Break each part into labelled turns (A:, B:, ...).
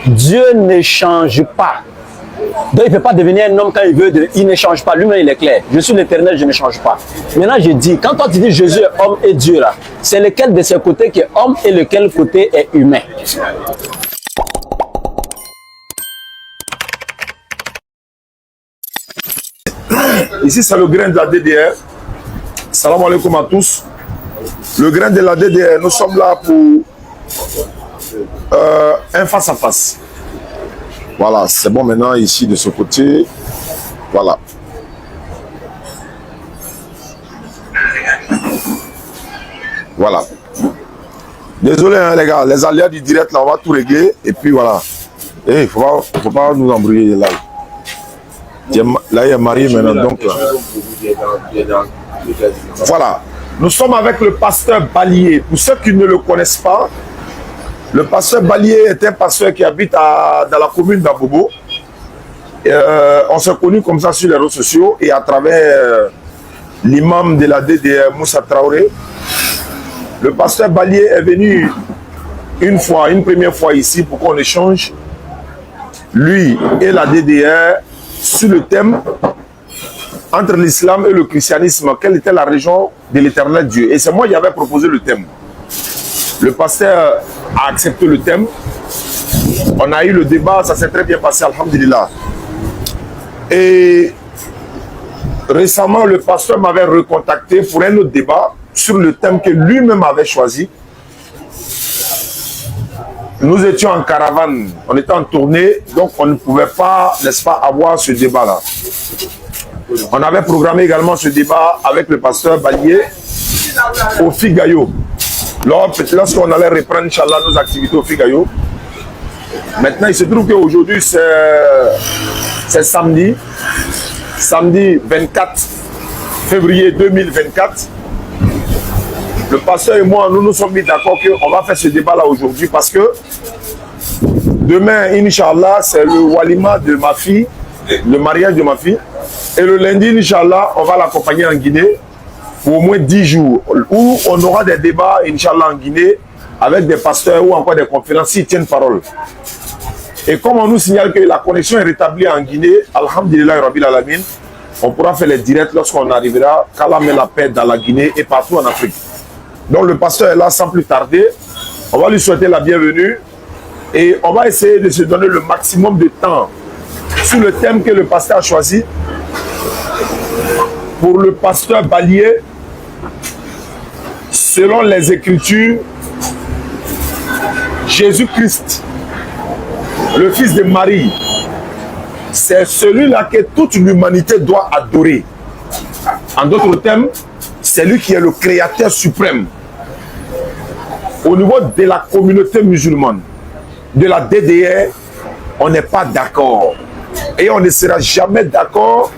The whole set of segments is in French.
A: Dieu ne change pas. Donc il ne peut pas devenir un homme quand il veut, il ne change pas. Lui-même il est clair. Je suis l'Éternel, je ne change pas. Maintenant je dis, quand toi tu dis Jésus est homme et Dieu là, c'est lequel de ces côtés qui est homme et lequel côté est humain?
B: Ici c'est le grain de la DDR. Salam alaikum à tous. Le grain de la DDR, nous sommes là pour un face à face. Voilà, c'est bon maintenant ici de ce côté. Voilà. Voilà. Désolé hein, les gars, les aléas du direct là, on va tout régler et puis voilà. Et il faut pas nous embrouiller là. Là il y a Marie maintenant donc. Voilà. Nous sommes avec le pasteur Balié. Pour ceux qui ne le connaissent pas, le pasteur Balié est un pasteur qui habite dans la commune d'Abobo. On s'est connus comme ça sur les réseaux sociaux et à travers l'imam de la DDR, Moussa Traoré. Le pasteur Balié est venu une première fois ici pour qu'on échange, lui et la DDR, sur le thème entre l'islam et le christianisme, quelle était la région de l'éternel Dieu. Et c'est moi qui avais proposé le thème. Le pasteur a accepté le thème. On a eu le débat, ça s'est très bien passé, alhamdulillah. Et récemment, le pasteur m'avait recontacté pour un autre débat sur le thème que lui-même avait choisi. Nous étions en caravane, on était en tournée, donc on ne pouvait pas, n'est-ce pas, avoir ce débat-là. On avait programmé également ce débat avec le pasteur Balié au Figayo. Lorsqu'on allait reprendre, Inch'Allah, nos activités au Figayo. Maintenant, il se trouve qu'aujourd'hui, c'est samedi 24 février 2024. Le pasteur et moi, nous nous sommes mis d'accord qu'on va faire ce débat-là aujourd'hui parce que demain, Inch'Allah, c'est le walima de ma fille, le mariage de ma fille. Et le lundi, Inch'Allah, on va l'accompagner en Guinée pour au moins 10 jours où on aura des débats, Inch'Allah, en Guinée avec des pasteurs ou encore des conférences s'ils tiennent parole. Et comme on nous signale que la connexion est rétablie en Guinée, alhamdulillah, Rabbil Alamin, on pourra faire les directs lorsqu'on arrivera, qu'Allah met la paix dans la Guinée et partout en Afrique. Donc le pasteur est là sans plus tarder. On va lui souhaiter la bienvenue et on va essayer de se donner le maximum de temps sur le thème que le pasteur a choisi. Pour le pasteur Balié, selon les Écritures, Jésus-Christ, le fils de Marie, c'est celui-là que toute l'humanité doit adorer. En d'autres termes, c'est lui qui est le créateur suprême. Au niveau de la communauté musulmane, de la DDR, on n'est pas d'accord. Et on ne sera jamais d'accord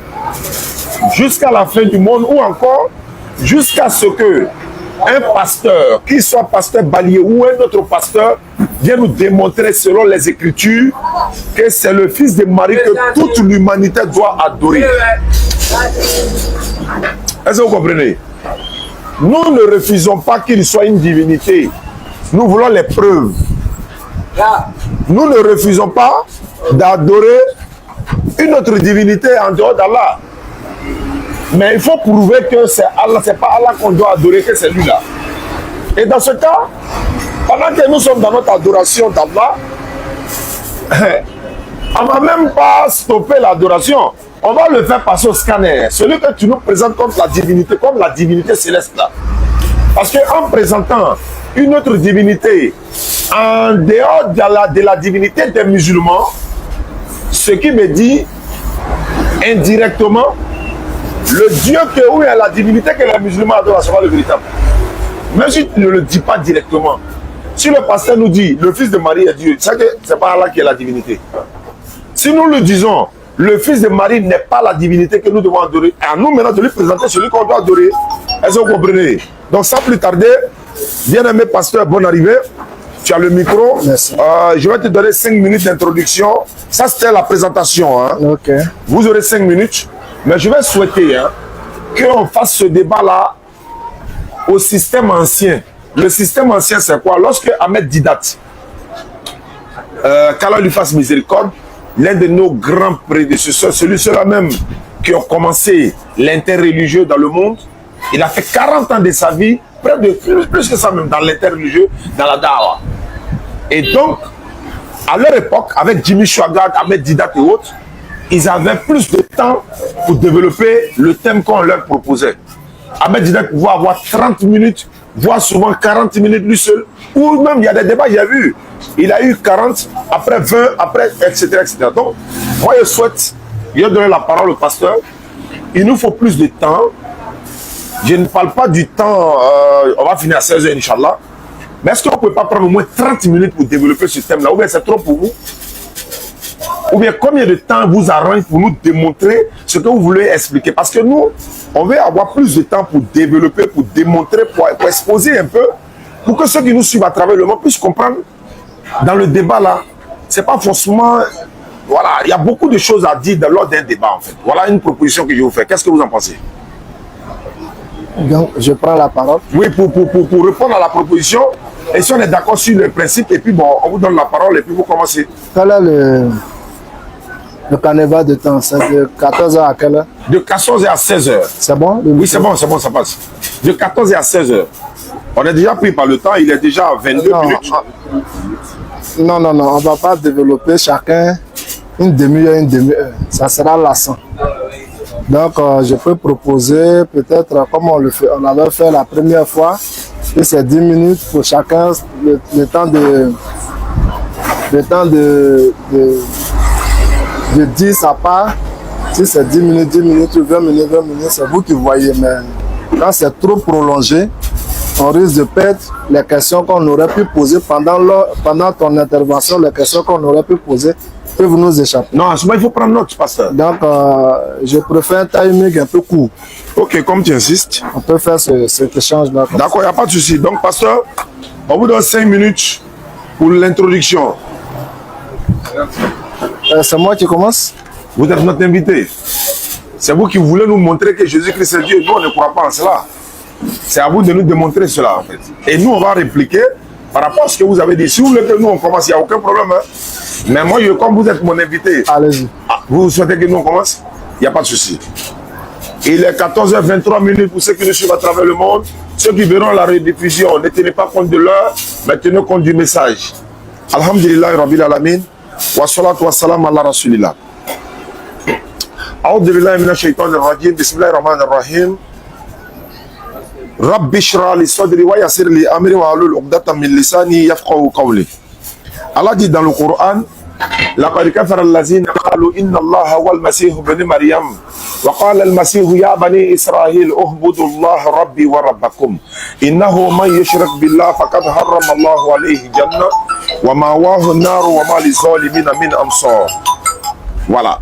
B: jusqu'à la fin du monde ou encore jusqu'à ce que un pasteur, qu'il soit pasteur Balié ou un autre pasteur, vienne nous démontrer selon les Écritures que c'est le fils de Marie que toute l'humanité doit adorer. Est-ce que vous comprenez? Nous ne refusons pas qu'il soit une divinité. Nous voulons les preuves. Nous ne refusons pas d'adorer une autre divinité en dehors d'Allah. Mais il faut prouver que c'est Allah, c'est pas Allah qu'on doit adorer, que c'est lui-là. Et dans ce cas, pendant que nous sommes dans notre adoration d'Allah, on ne va même pas stopper l'adoration. On va le faire passer au scanner. Celui que tu nous présentes comme la divinité céleste là. Parce qu'en présentant une autre divinité en dehors de la divinité des musulmans, ce qui me dit indirectement, le Dieu où il y a la divinité que les musulmans adorent sera le véritable. Même si tu ne le dis pas directement. Si le pasteur nous dit le fils de Marie est Dieu, c'est que c'est pas Allah qui est la divinité. Si nous le disons, le fils de Marie n'est pas la divinité que nous devons adorer, à nous maintenant de lui présenter celui qu'on doit adorer. Est-ce que vous comprenez? Donc sans plus tarder, bien-aimé pasteur, bonne arrivée. Tu as le micro. Je vais te donner 5 minutes d'introduction. Ça, c'était la présentation. Hein.
C: Okay.
B: Vous aurez 5 minutes. Mais je vais souhaiter qu'on fasse ce débat-là au système ancien. Le système ancien, c'est quoi? Lorsque Ahmed Didat qu'Allah lui fasse miséricorde, l'un de nos grands prédécesseurs, celui-là même qui a commencé l'interreligieux dans le monde, il a fait 40 ans de sa vie, près de plus que ça même, dans l'interreligieux, dans la Dawa. Et donc, à leur époque, avec Jimmy Swaggart, Ahmed Didat et autres, ils avaient plus de temps pour développer le thème qu'on leur proposait. Ahmed Didat pouvait avoir 30 minutes, voire souvent 40 minutes lui seul, ou même il y a des débats, j'ai vu, il a eu 40, après 20, après, etc., etc. Donc, moi je souhaite, je vais donner la parole au pasteur, il nous faut plus de temps. Je ne parle pas du temps, on va finir à 16h, Inch'Allah, mais est-ce qu'on ne peut pas prendre au moins 30 minutes pour développer ce thème-là, ou bien c'est trop pour vous? Ou bien combien de temps vous arrange pour nous démontrer ce que vous voulez expliquer? Parce que nous, on veut avoir plus de temps pour développer, pour démontrer, pour exposer un peu, pour que ceux qui nous suivent à travers le monde puissent comprendre. Dans le débat là, c'est pas forcément... Voilà, il y a beaucoup de choses à dire lors d'un débat en fait. Voilà une proposition que je vous fais. Qu'est-ce que vous en pensez?
C: Donc, je prends la parole.
B: Oui, pour répondre à la proposition, et si on est d'accord sur le principe, et puis bon, on vous donne la parole et puis vous commencez.
C: Quel est le carnaval de temps? C'est de 14h à quelle heure?
B: De 14h à 16h.
C: C'est bon?
B: Oui, c'est bon, ça passe. De 14h à 16h. On est déjà pris par le temps, il est déjà à 22 minutes.
C: Non, on ne va pas développer chacun une demi-heure, Ça sera lassant. Donc, je peux proposer peut-être comme on avait fait la première fois, que c'est 10 minutes pour chacun, le temps de dire sa part. Si c'est 10 minutes, 20 minutes, c'est vous qui voyez. Mais quand c'est trop prolongé, on risque de perdre les questions qu'on aurait pu poser pendant ton intervention. Les questions qu'on aurait pu poser peuvent nous échapper.
B: Non, il faut prendre note, pasteur.
C: Donc, je préfère un timing un peu court.
B: Ok, comme tu insistes.
C: On peut faire cet échange-là.
B: D'accord, il n'y a pas de souci. Donc, pasteur, on vous donne 5 minutes pour l'introduction.
C: C'est moi qui commence?
B: Vous êtes notre invité. C'est vous qui voulez nous montrer que Jésus-Christ est Dieu. Nous, on ne croit pas en cela. C'est à vous de nous démontrer cela, en fait. Et nous, on va répliquer par rapport à ce que vous avez dit. Si vous voulez que nous, on commence, il n'y a aucun problème. Hein. Mais moi, comme vous êtes mon invité,
C: allez-y.
B: Vous souhaitez que nous, on commence? Il n'y a pas de souci. Il est 14h23 pour ceux qui nous suivent à travers le monde. Ceux qui verront la rediffusion, ne tenez pas compte de l'heure, mais tenez compte du message. Alhamdulillah, Rabbil Alamin. Wa salatu wa salam ala Rasulillah. A'udhu billahi minash shaitanir rajim. Bismillahir rahmanir rahim. Rabbi shrah li sadri wa yassir li amri wa hlul 'uqdatam min lisani yafqahu qawli. Allah dit dans le Coran, laqad kafara allazina qalu inna Allaha wal masih ibn Maryam wa qala al masih ya bani Israil u'budu Allah rabbi wa rabbakum innahu man yushrik billah faqad harrama Allahu alayhi jannah wa ma'wahu an-nar wa ma lizalimin min ansar. Voilà.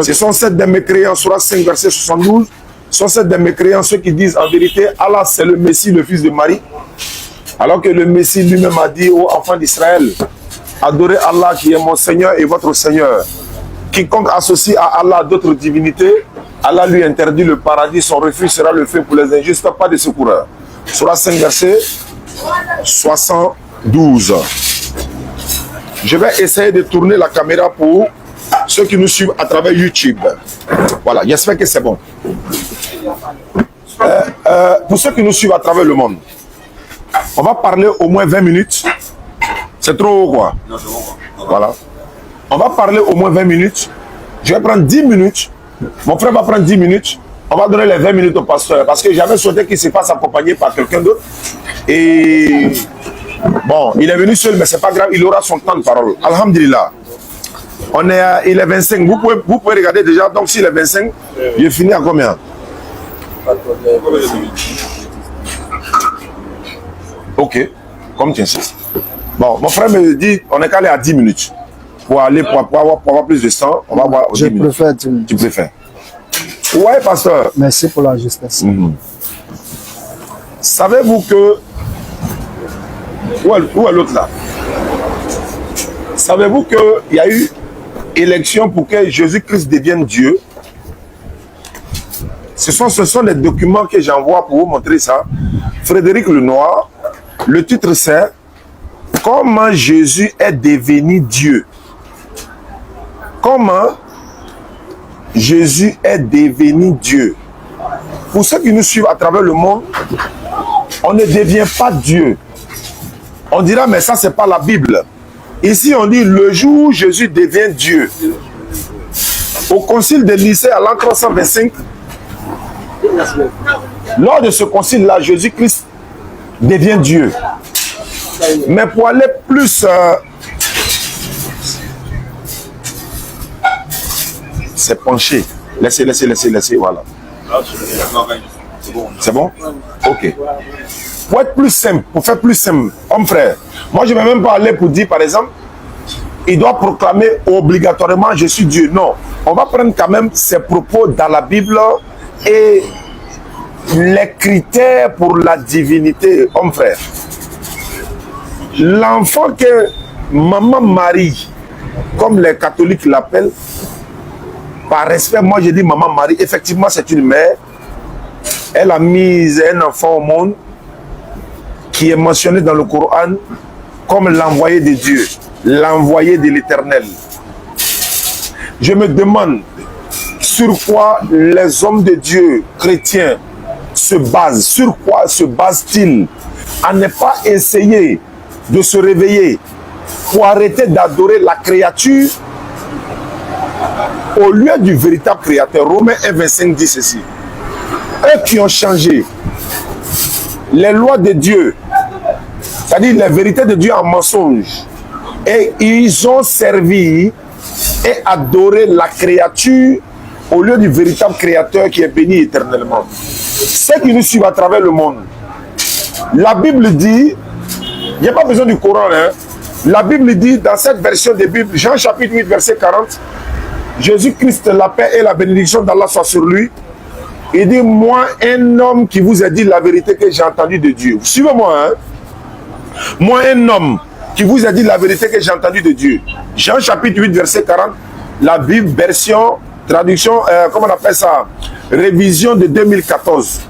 B: Ce sont sept des mécréants, surah 5 verset 72. Ce sont sept des mécréants, ceux qui disent en vérité Allah c'est le Messie, le fils de Marie, alors que le Messie lui-même a dit aux enfants d'Israël: adorez Allah qui est mon Seigneur et votre Seigneur. Quiconque associe à Allah d'autres divinités, Allah lui interdit le paradis, son refuge sera le feu pour les injustes, pas de secoureurs. Surah 5 verset 72. Je vais essayer de tourner la caméra pour ceux qui nous suivent à travers YouTube. Voilà, j'espère que c'est bon. Pour ceux qui nous suivent à travers le monde, on va parler au moins 20 minutes. C'est trop haut, quoi? Non, c'est bon, quoi. Voilà. On va parler au moins 20 minutes. Je vais prendre 10 minutes. Mon frère va prendre 10 minutes. On va donner les 20 minutes au pasteur. Parce que j'avais souhaité qu'il se fasse accompagner par quelqu'un d'autre. Et bon, il est venu seul, mais c'est pas grave. Il aura son temps de parole. Alhamdulillah. Il est 25. Vous pouvez regarder déjà. Donc, s'il est 25, il est fini à combien? Ok. Comme tu insistes. Bon, mon frère me dit, on est calé à 10 minutes. Pour avoir plus de temps, on va avoir 10 minutes.
C: Je préfère 10 minutes.
B: Tu préfères? Ouais, pasteur.
C: Merci pour la justesse.
B: Savez-vous que... Où est l'autre là? Savez-vous qu'il y a eu élection pour que Jésus-Christ devienne Dieu? Ce sont les documents que j'envoie pour vous montrer ça. Frédéric Lenoir, le titre c'est Comment Jésus est devenu Dieu? Comment Jésus est devenu Dieu? Pour ceux qui nous suivent à travers le monde, on ne devient pas Dieu. On dira, mais ça, c'est pas la Bible. Ici, on dit, le jour où Jésus devient Dieu. Au concile de Nicée, à l'an 325, lors de ce concile-là, Jésus-Christ devient Dieu. Mais pour aller plus... c'est penché. Laissez, voilà. C'est bon? Ok. Pour être plus simple, pour faire plus simple, homme frère, moi je ne vais même pas aller pour dire, par exemple, il doit proclamer obligatoirement je suis Dieu. Non, on va prendre quand même ses propos dans la Bible et les critères pour la divinité, homme frère. L'enfant que maman Marie, comme les catholiques l'appellent, par respect, moi je dis maman Marie, effectivement c'est une mère. Elle a mis un enfant au monde qui est mentionné dans le Coran comme l'envoyé de Dieu, l'envoyé de l'Éternel. Je me demande sur quoi les hommes de Dieu chrétiens se basent, sur quoi se basent-ils à ne pas essayer de se réveiller pour arrêter d'adorer la créature au lieu du véritable créateur. Romains 1,25 dit ceci. Eux qui ont changé les lois de Dieu, c'est-à-dire les vérités de Dieu en mensonge, et ils ont servi et adoré la créature au lieu du véritable créateur qui est béni éternellement. Ceux qui nous suivent à travers le monde, la Bible dit, il n'y a pas besoin du Coran, hein, la Bible dit dans cette version de Bible, Jean chapitre 8 verset 40, Jésus-Christ, la paix et la bénédiction d'Allah soit sur lui. Il dit, moi, un homme qui vous a dit la vérité que j'ai entendue de Dieu. Suivez-moi, hein. Moi, un homme qui vous a dit la vérité que j'ai entendue de Dieu. Jean chapitre 8, verset 40, la Bible, version, traduction, comment on appelle ça? Révision de 2014.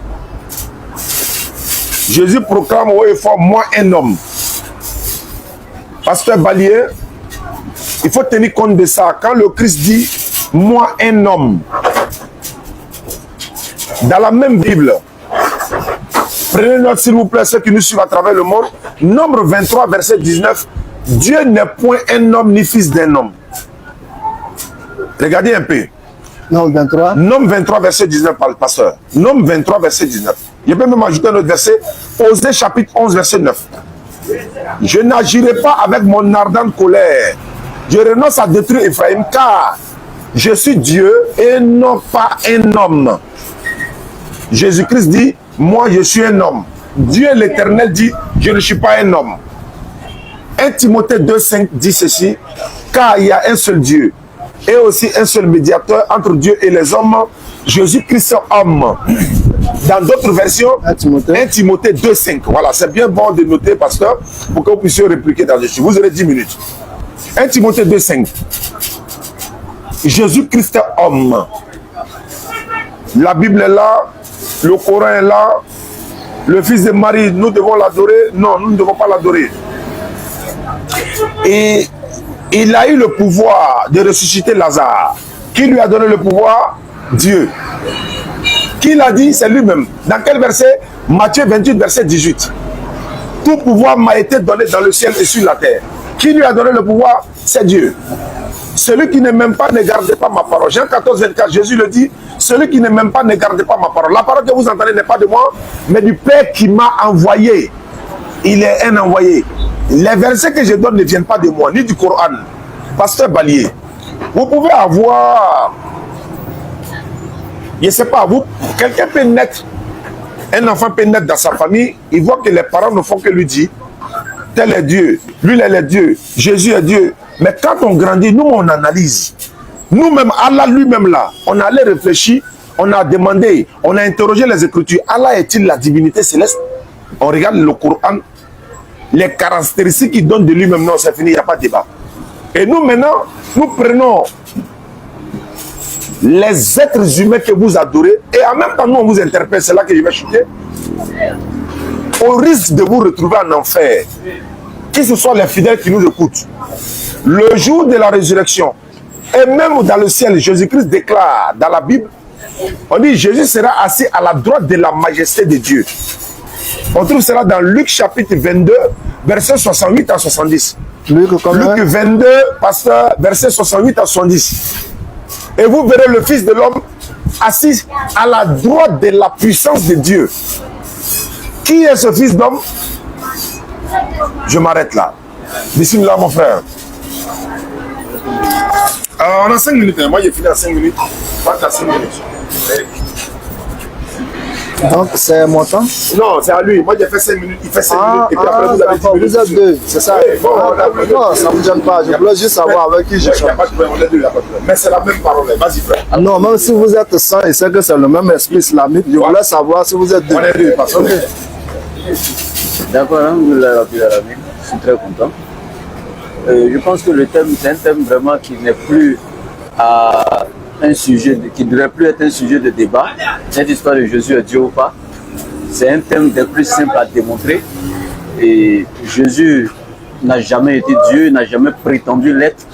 B: Jésus proclame haut et fort, moi, un homme. Pasteur Balier, il faut tenir compte de ça. Quand le Christ dit, moi, un homme, dans la même Bible, prenez note s'il vous plaît, ceux qui nous suivent à travers le monde, Nombre 23, verset 19, Dieu n'est point un homme ni fils d'un homme. Regardez un peu.
C: Nombre 23.
B: Nombre 23, verset 19 par le pasteur. Nombre 23, verset 19. Je peux même ajouter un autre verset. Osée chapitre 11, verset 9. Je n'agirai pas avec mon ardente colère. Je renonce à détruire Ephraïm, car je suis Dieu et non pas un homme. Jésus-Christ dit, moi je suis un homme. Dieu l'Éternel dit, je ne suis pas un homme. 1 Timothée 2,5 dit ceci, car il y a un seul Dieu et aussi un seul médiateur entre Dieu et les hommes, Jésus-Christ homme. Dans d'autres versions, 1 Timothée 2,5. Voilà, c'est bien bon de noter, pasteur, pour que vous puissiez répliquer dans-dessus. Vous aurez 10 minutes. 1 Timothée 2,5. Jésus-Christ homme. La Bible est là, le Coran est là, le fils de Marie, nous devons l'adorer. Non, nous ne devons pas l'adorer. Et il a eu le pouvoir de ressusciter Lazare. Qui lui a donné le pouvoir? Dieu. Qui l'a dit? C'est lui-même. Dans quel verset? Matthieu 28, verset 18. Tout pouvoir m'a été donné dans le ciel et sur la terre. Qui lui a donné le pouvoir? C'est Dieu. Celui qui ne m'aime pas ne garde pas ma parole. Jean 14, 24, Jésus le dit. Celui qui ne m'aime pas ne garde pas ma parole. La parole que vous entendez n'est pas de moi, mais du Père qui m'a envoyé. Il est un envoyé. Les versets que je donne ne viennent pas de moi, ni du Coran. Pasteur Balier, vous pouvez avoir, je ne sais pas, vous, quelqu'un peut naître, un enfant peut naître dans sa famille, il voit que les parents ne font que lui dire, tel est Dieu, lui il est Dieu, Jésus est Dieu. Mais quand on grandit, nous on analyse. Nous-mêmes, Allah lui-même là, on a allé réfléchir, on a demandé, on a interrogé les Écritures. Allah est-il la divinité céleste? On regarde le Coran, les caractéristiques qu'il donne de lui-même, non, c'est fini, il n'y a pas de débat. Et nous maintenant, nous prenons les êtres humains que vous adorez et en même temps nous on vous interpelle, c'est là que je vais chuter. Au risque de vous retrouver en enfer. qui ce soit les fidèles qui nous écoutent, le jour de la résurrection, et même dans le ciel, Jésus-Christ déclare dans la Bible, on dit Jésus sera assis à la droite de la majesté de Dieu. On trouve cela dans Luc chapitre 22, versets 68 à 70. Luc 22, pasteur, versets 68 à 70. Et vous verrez le Fils de l'homme assis à la droite de la puissance de Dieu. Qui est ce Fils d'homme? Je m'arrête là. Bismillah, mon frère. On a 5 minutes. Moi, j'ai fini à 5 minutes. Pas à 5 minutes.
C: Donc, c'est mon temps?
B: Non, c'est à lui. Moi, j'ai fait 5 minutes. Il fait 5 minutes. Et puis après, vous avez 10 minutes.
C: Vous êtes deux, c'est ça?
B: Oui, bon,
C: non, ça ne me gêne pas. Je voulais juste savoir avec qui je suis.
B: Il n'y a pas de problème. On est deux, il n'y a pas de problème. Mais c'est la même parole. Vas-y, frère.
C: Non, même si vous êtes 100 et c'est que c'est le même esprit islamique, je voulais savoir si vous êtes deux.
B: On est deux, parce que...
D: D'accord, je suis très content. Je pense que le thème, c'est un thème vraiment qui n'est plus à un sujet, qui ne devrait plus être un sujet de débat. Cette histoire de Jésus est Dieu ou pas, c'est un thème des plus simples à démontrer. Et Jésus n'a jamais été Dieu, n'a jamais prétendu l'être.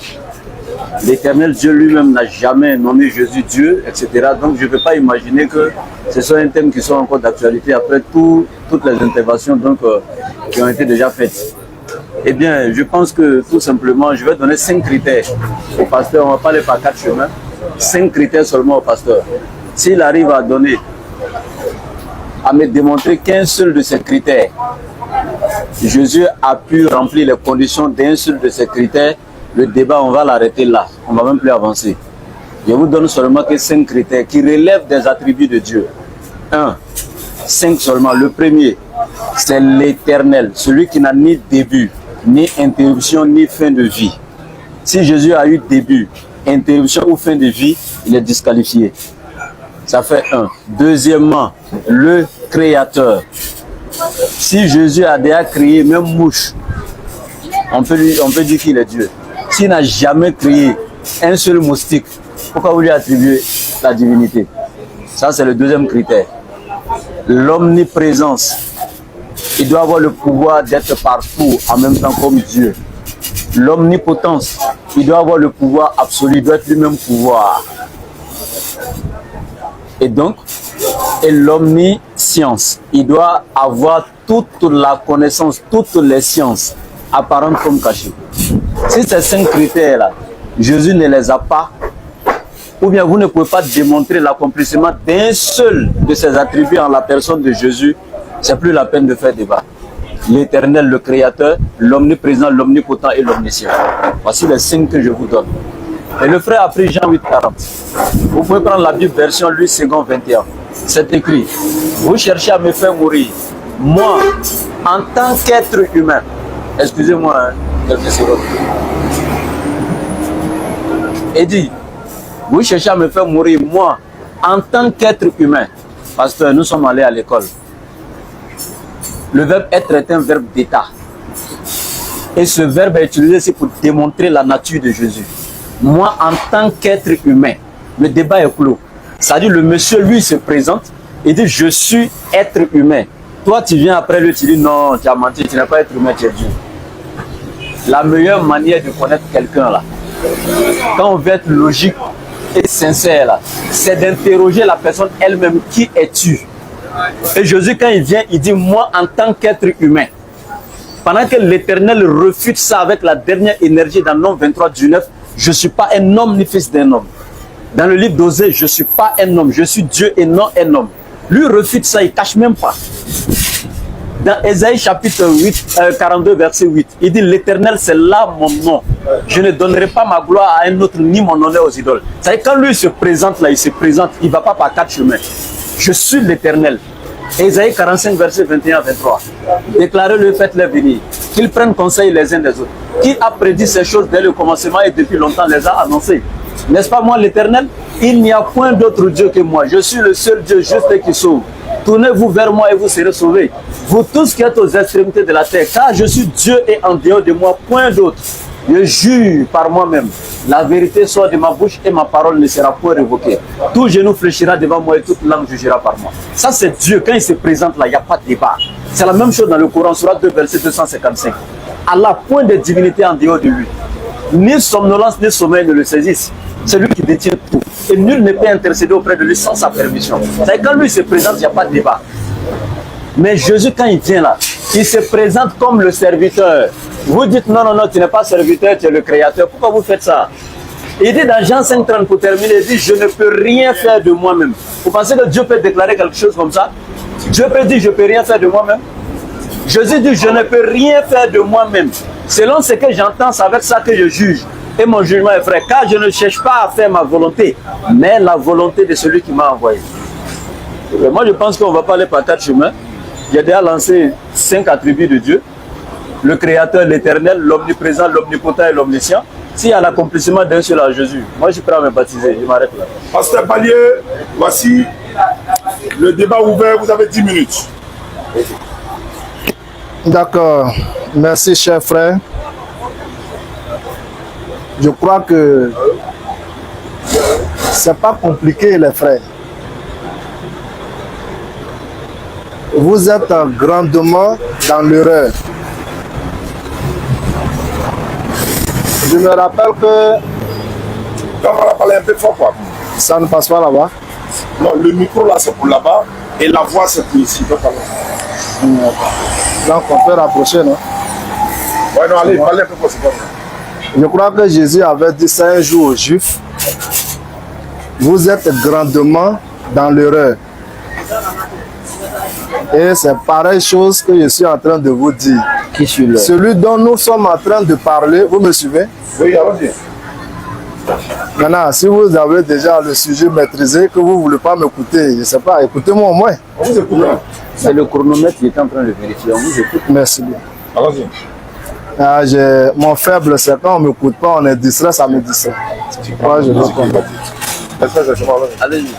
D: L'Éternel Dieu lui-même n'a jamais nommé Jésus Dieu, etc. Donc je ne peux pas imaginer que ce soit un thème qui soit encore d'actualité après toutes les interventions qui ont été déjà faites. Eh bien, je pense que tout simplement, je vais donner 5 critères au pasteur. On ne va pas aller par 4 chemins. 5 critères seulement au pasteur. S'il arrive à me démontrer qu'un seul de ces critères, Jésus a pu remplir les conditions d'un seul de ces critères, le débat, on va l'arrêter là. On ne va même plus avancer. Je vous donne seulement que 5 critères qui relèvent des attributs de Dieu. 5 seulement. Le premier, c'est l'Éternel, celui qui n'a ni début, ni interruption, ni fin de vie. Si Jésus a eu début, interruption ou fin de vie, il est disqualifié. Ça fait 1. Deuxièmement, le Créateur. Si Jésus a déjà créé même mouche, on peut dire qu'il est Dieu. S'il n'a jamais créé un seul moustique, pourquoi vous lui attribuez la divinité? Ça, c'est le deuxième critère. L'omniprésence. Il doit avoir le pouvoir d'être partout en même temps comme Dieu. L'omnipotence. Il doit avoir le pouvoir absolu, il doit être lui-même pouvoir. Et donc, l'omniscience. Il doit avoir toute la connaissance, toutes les sciences, apparentes comme cachées. Si ces 5 critères-là, Jésus ne les a pas, ou bien vous ne pouvez pas démontrer l'accomplissement d'un seul de ces attributs en la personne de Jésus, c'est plus la peine de faire débat. L'Éternel, le Créateur, l'Omniprésent, l'Omnipotent et l'Omniscient. Voici les 5 que je vous donne. Et le frère a pris Jean 8,40. Vous pouvez prendre la Bible version Louis II 21. C'est écrit, vous cherchez à me faire mourir, moi, en tant qu'être humain. Excusez-moi, quelques secondes. Et dit, vous cherchez à me faire mourir, moi, en tant qu'être humain. Pasteur, nous sommes allés à l'école. Le verbe être est un verbe d'état. Et ce verbe est utilisé ici pour démontrer la nature de Jésus. Moi, en tant qu'être humain, le débat est clos. C'est-à-dire, le monsieur, lui, se présente et dit, je suis être humain. Toi, tu viens après lui, tu dis, non, tu as menti, tu n'es pas être humain, tu es Dieu. La meilleure manière de connaître quelqu'un, là, quand on veut être logique et sincère, là, c'est d'interroger la personne elle-même, qui es-tu? Et Jésus, quand il vient, il dit, moi, en tant qu'être humain. Pendant que l'Éternel refute ça avec la dernière énergie dans Nom 23 du 9, je ne suis pas un homme ni fils d'un homme. Dans le livre d'Osée, je ne suis pas un homme, je suis Dieu et non un homme. Lui refute ça, il ne cache même pas. Dans Ésaïe chapitre 42, verset 8, il dit, l'Éternel, c'est là mon nom. Je ne donnerai pas ma gloire à un autre, ni mon honneur aux idoles. C'est-à-dire, quand lui se présente là, il se présente, il ne va pas par 4 chemins. Je suis l'Éternel. Ésaïe 45, verset 21 à 23. Déclarez-le, faites-les venir. Qu'ils prennent conseil les uns des autres. Qui a prédit ces choses dès le commencement et depuis longtemps les a annoncées? N'est-ce pas moi l'Éternel? Il n'y a point d'autre Dieu que moi. Je suis le seul Dieu juste qui sauve. Tournez-vous vers moi et vous serez sauvés. Vous tous qui êtes aux extrémités de la terre, car je suis Dieu et en dehors de moi, point d'autre. Je jure par moi-même. La vérité sort de ma bouche et ma parole ne sera point révoquée. Tout genou fléchira devant moi et toute langue jugera par moi. Ça c'est Dieu. Quand il se présente là, il n'y a pas de débat. C'est la même chose dans le Coran, Sourate 2, verset 255.
A: Allah, point de divinité en dehors de lui. Ni somnolence, ni sommeil ne le saisissent. C'est lui qui détient tout. Et nul ne peut intercéder auprès de lui sans sa permission. C'est quand lui se présente, il n'y a pas de débat. Mais Jésus, quand il vient là, il se présente comme le serviteur. Vous dites non, non, non, tu n'es pas serviteur, tu es le créateur. Pourquoi vous faites ça? Il dit dans Jean 5,30 pour terminer, il dit je ne peux rien faire de moi-même. Vous pensez que Dieu peut déclarer quelque chose comme ça? Dieu peut dire je ne peux rien faire de moi-même. Jésus dit je ne peux rien faire de moi-même. Selon ce que j'entends, c'est avec ça que je juge. Et mon jugement est vrai, car je ne cherche pas à faire ma volonté, mais la volonté de celui qui m'a envoyé. Et moi je pense qu'on ne va pas aller par 4 chemins. Il a déjà lancé 5 attributs de Dieu. Le Créateur, l'Éternel, l'Omniprésent, l'Omnipotent et l'Omniscient. S'il y a l'accomplissement d'un seul à Jésus, moi je suis prêt à me baptiser, je m'arrête là.
B: Pasteur Balié, voici le débat ouvert, vous avez 10 minutes.
C: D'accord, merci cher frère. Je crois que c'est pas compliqué les frères. Vous êtes grandement dans l'erreur. Je me rappelle que...
B: On va parler un peu fort quoi.
C: Ça ne passe pas là-bas.
B: Non, le micro là c'est pour là-bas et la voix c'est pour ici. Donc
C: on peut rapprocher, non?
B: Ouais, non, allez, parlez un peu fort, c'est pas vrai.
C: Je crois que Jésus avait dit ça un jour aux Juifs. Vous êtes grandement dans l'erreur. Et c'est pareille chose que je suis en train de vous dire.
A: Qui suis là?
C: Celui dont nous sommes en train de parler, vous me suivez?
B: Oui, allons-y.
C: Maintenant, si vous avez déjà le sujet maîtrisé, que vous ne voulez pas m'écouter, je ne sais pas, écoutez-moi au moins.
B: On vous écoute.
A: C'est le chronomètre qui est en train de vérifier. On vous écoute.
C: Merci bien.
B: Allons-y.
C: Ah, mon faible, c'est quand on ne m'écoute pas, on est distrait, ça me distrait. Moi, je dois comprendre.
A: Allez-y.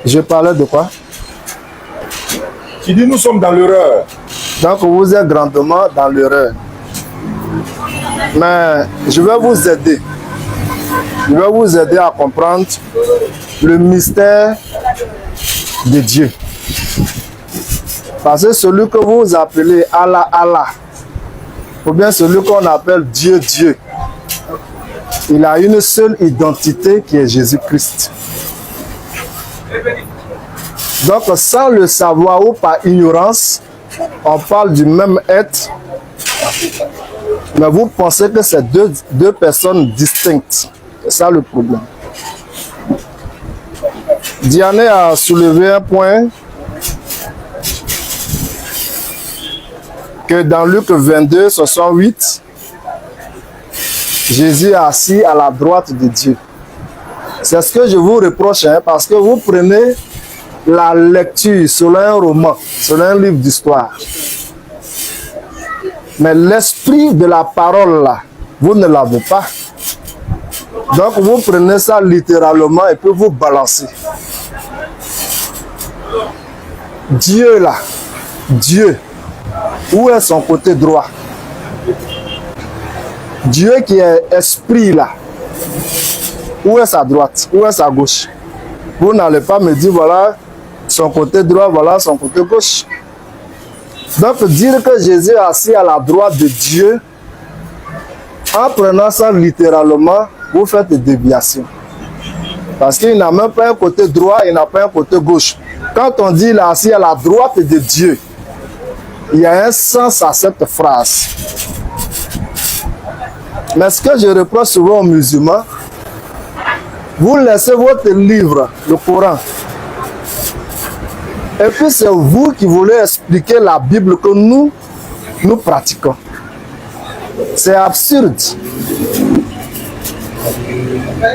C: Je parlais de quoi?
B: Tu dis nous sommes dans l'erreur.
C: Donc vous êtes grandement dans l'erreur. Mais je vais vous aider. Je vais vous aider à comprendre le mystère de Dieu. Parce que celui que vous appelez Allah, Allah, ou bien celui qu'on appelle Dieu, Dieu, il a une seule identité qui est Jésus-Christ. Donc, sans le savoir ou par ignorance, on parle du même être, mais vous pensez que c'est deux personnes distinctes. C'est ça le problème. Diané a soulevé un point que dans Luc 22, 68, Jésus est assis à la droite de Dieu. C'est ce que je vous reproche, hein, parce que vous prenez la lecture selon un roman, selon un livre d'histoire. Mais l'esprit de la parole, là, vous ne l'avez pas. Donc vous prenez ça littéralement et puis vous balancez. Dieu là, Dieu, où est son côté droit? Dieu qui est esprit là, où est sa droite? Où est sa gauche? Vous n'allez pas me dire voilà son côté droit, voilà son côté gauche. Donc dire que Jésus est assis à la droite de Dieu, en prenant ça littéralement, vous faites des déviations. Parce qu'il n'a même pas un côté droit, il n'a pas un côté gauche. Quand on dit il est assis à la droite de Dieu, il y a un sens à cette phrase. Mais ce que je reproche souvent aux musulmans, vous laissez votre livre, le Coran, et puis c'est vous qui voulez expliquer la Bible que nous pratiquons. C'est absurde.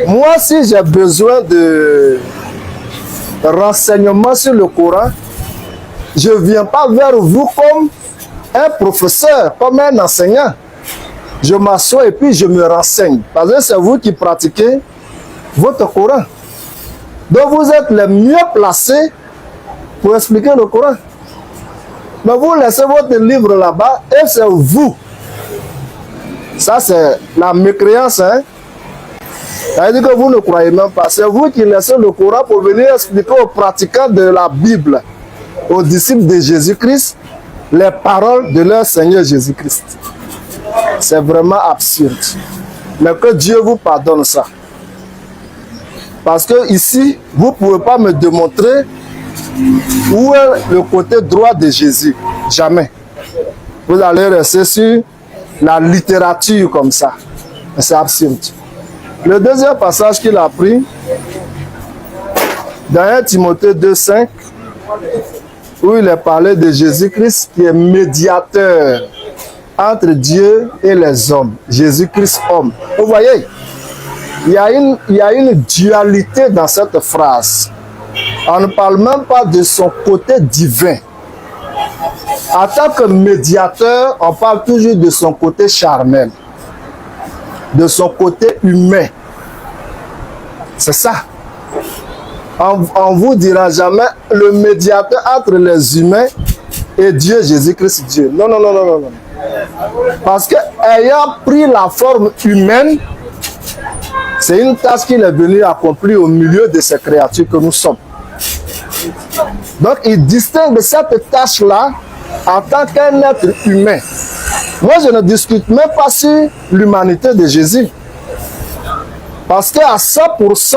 C: Moi, si j'ai besoin de renseignements sur le Coran, je ne viens pas vers vous comme un professeur, comme un enseignant. Je m'assois et puis je me renseigne. Parce que c'est vous qui pratiquez votre Coran. Donc vous êtes les mieux placés pour expliquer le Coran. Mais vous laissez votre livre là-bas et c'est vous. Ça c'est la mécréance, hein. Ça veut dire que vous ne croyez même pas. C'est vous qui laissez le Coran pour venir expliquer aux pratiquants de la Bible, aux disciples de Jésus-Christ, les paroles de leur Seigneur Jésus-Christ. C'est vraiment absurde. Mais que Dieu vous pardonne ça. Parce que ici, vous ne pouvez pas me démontrer où est le côté droit de Jésus. Jamais. Vous allez rester sur la littérature comme ça. C'est absurde. Le deuxième passage qu'il a pris, dans 1 Timothée 2,5, où il est parlé de Jésus-Christ qui est médiateur entre Dieu et les hommes. Jésus-Christ homme. Vous voyez, il y a une dualité dans cette phrase. On ne parle même pas de son côté divin. En tant que médiateur, on parle toujours de son côté charnel, de son côté humain. C'est ça. On ne vous dira jamais le médiateur entre les humains et Dieu, Jésus-Christ, Dieu. Non, non, non, non, non. Parce que ayant pris la forme humaine, c'est une tâche qu'il est venu accomplir au milieu de ces créatures que nous sommes. Donc il distingue cette tâche-là en tant qu'un être humain. Moi, je ne discute même pas sur l'humanité de Jésus. Parce qu'à 100%,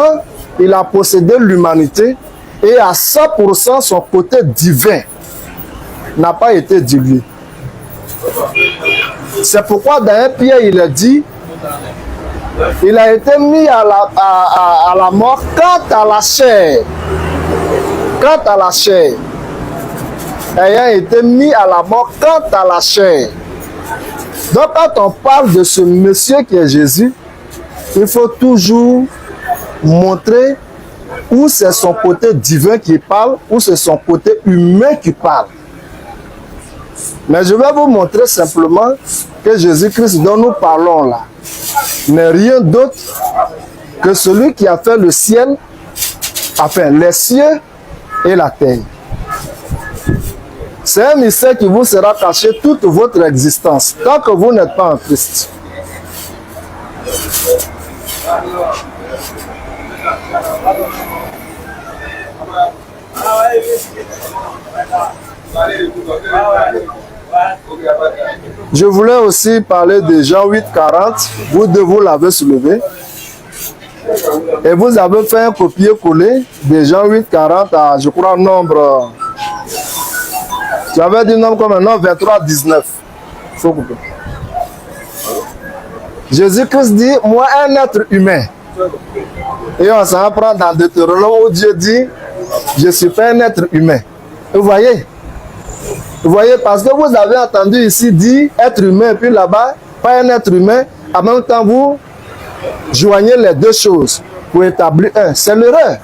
C: il a possédé l'humanité et à 100%, son côté divin n'a pas été dilué. C'est pourquoi dans 1 Pierre, il a dit, il a été mis à la mort quant à la chair. Quant à la chair. Ayant été mis à la mort quant à la chair. Donc quand on parle de ce monsieur qui est Jésus, il faut toujours montrer où c'est son côté divin qui parle, où c'est son côté humain qui parle. Mais je vais vous montrer simplement que Jésus-Christ dont nous parlons là n'est rien d'autre que celui qui a fait le ciel, enfin les cieux et la terre. C'est un mystère qui vous sera caché toute votre existence, tant que vous n'êtes pas en Christ. Je voulais aussi parler de Jean 8,40. Vous deux, vous l'avez soulevé. Et vous avez fait un copier-coller de Jean 8,40 à, je crois, nombre. J'avais dit nombre comme un nombre 23,19. Faut couper. Jésus-Christ dit, moi, un être humain. Et on s'en prend dans Deutéronome où Dieu dit, je ne suis pas un être humain. Vous voyez? Vous voyez, parce que vous avez entendu ici dire être humain, puis là-bas, pas un être humain. En même temps, vous joignez les deux choses pour établir un. C'est l'erreur.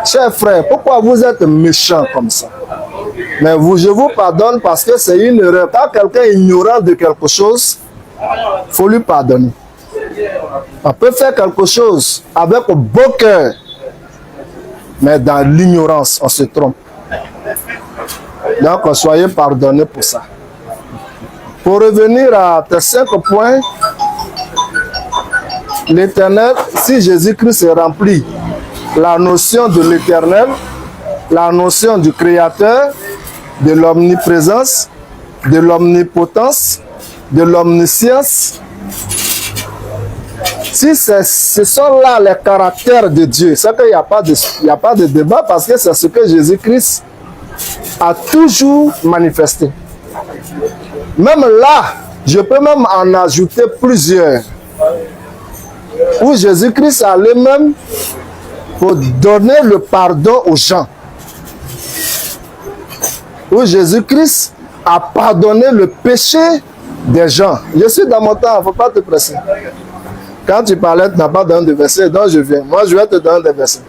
C: Chers frères, pourquoi vous êtes méchants comme ça? Mais je vous pardonne parce que c'est une erreur. Quand quelqu'un est ignorant de quelque chose, il faut lui pardonner. On peut faire quelque chose avec un beau cœur, mais dans l'ignorance, on se trompe. Donc, soyez pardonnés pour ça. Pour revenir à tes 5 points, l'éternel, si Jésus-Christ est rempli, la notion de l'éternel, la notion du créateur, de l'omniprésence, de l'omnipotence, de l'omniscience. Si ce sont là les caractères de Dieu, c'est qu'il n'y a pas de débat parce que c'est ce que Jésus-Christ a toujours manifesté. Même là, je peux même en ajouter plusieurs. Où Jésus-Christ allait même pour donner le pardon aux gens. Où Jésus-Christ a pardonné le péché des gens. Je suis dans mon temps, il ne faut pas te presser. Quand tu parlais, tu n'as pas donné de versets, donc je viens. Moi, je vais te donner des versets.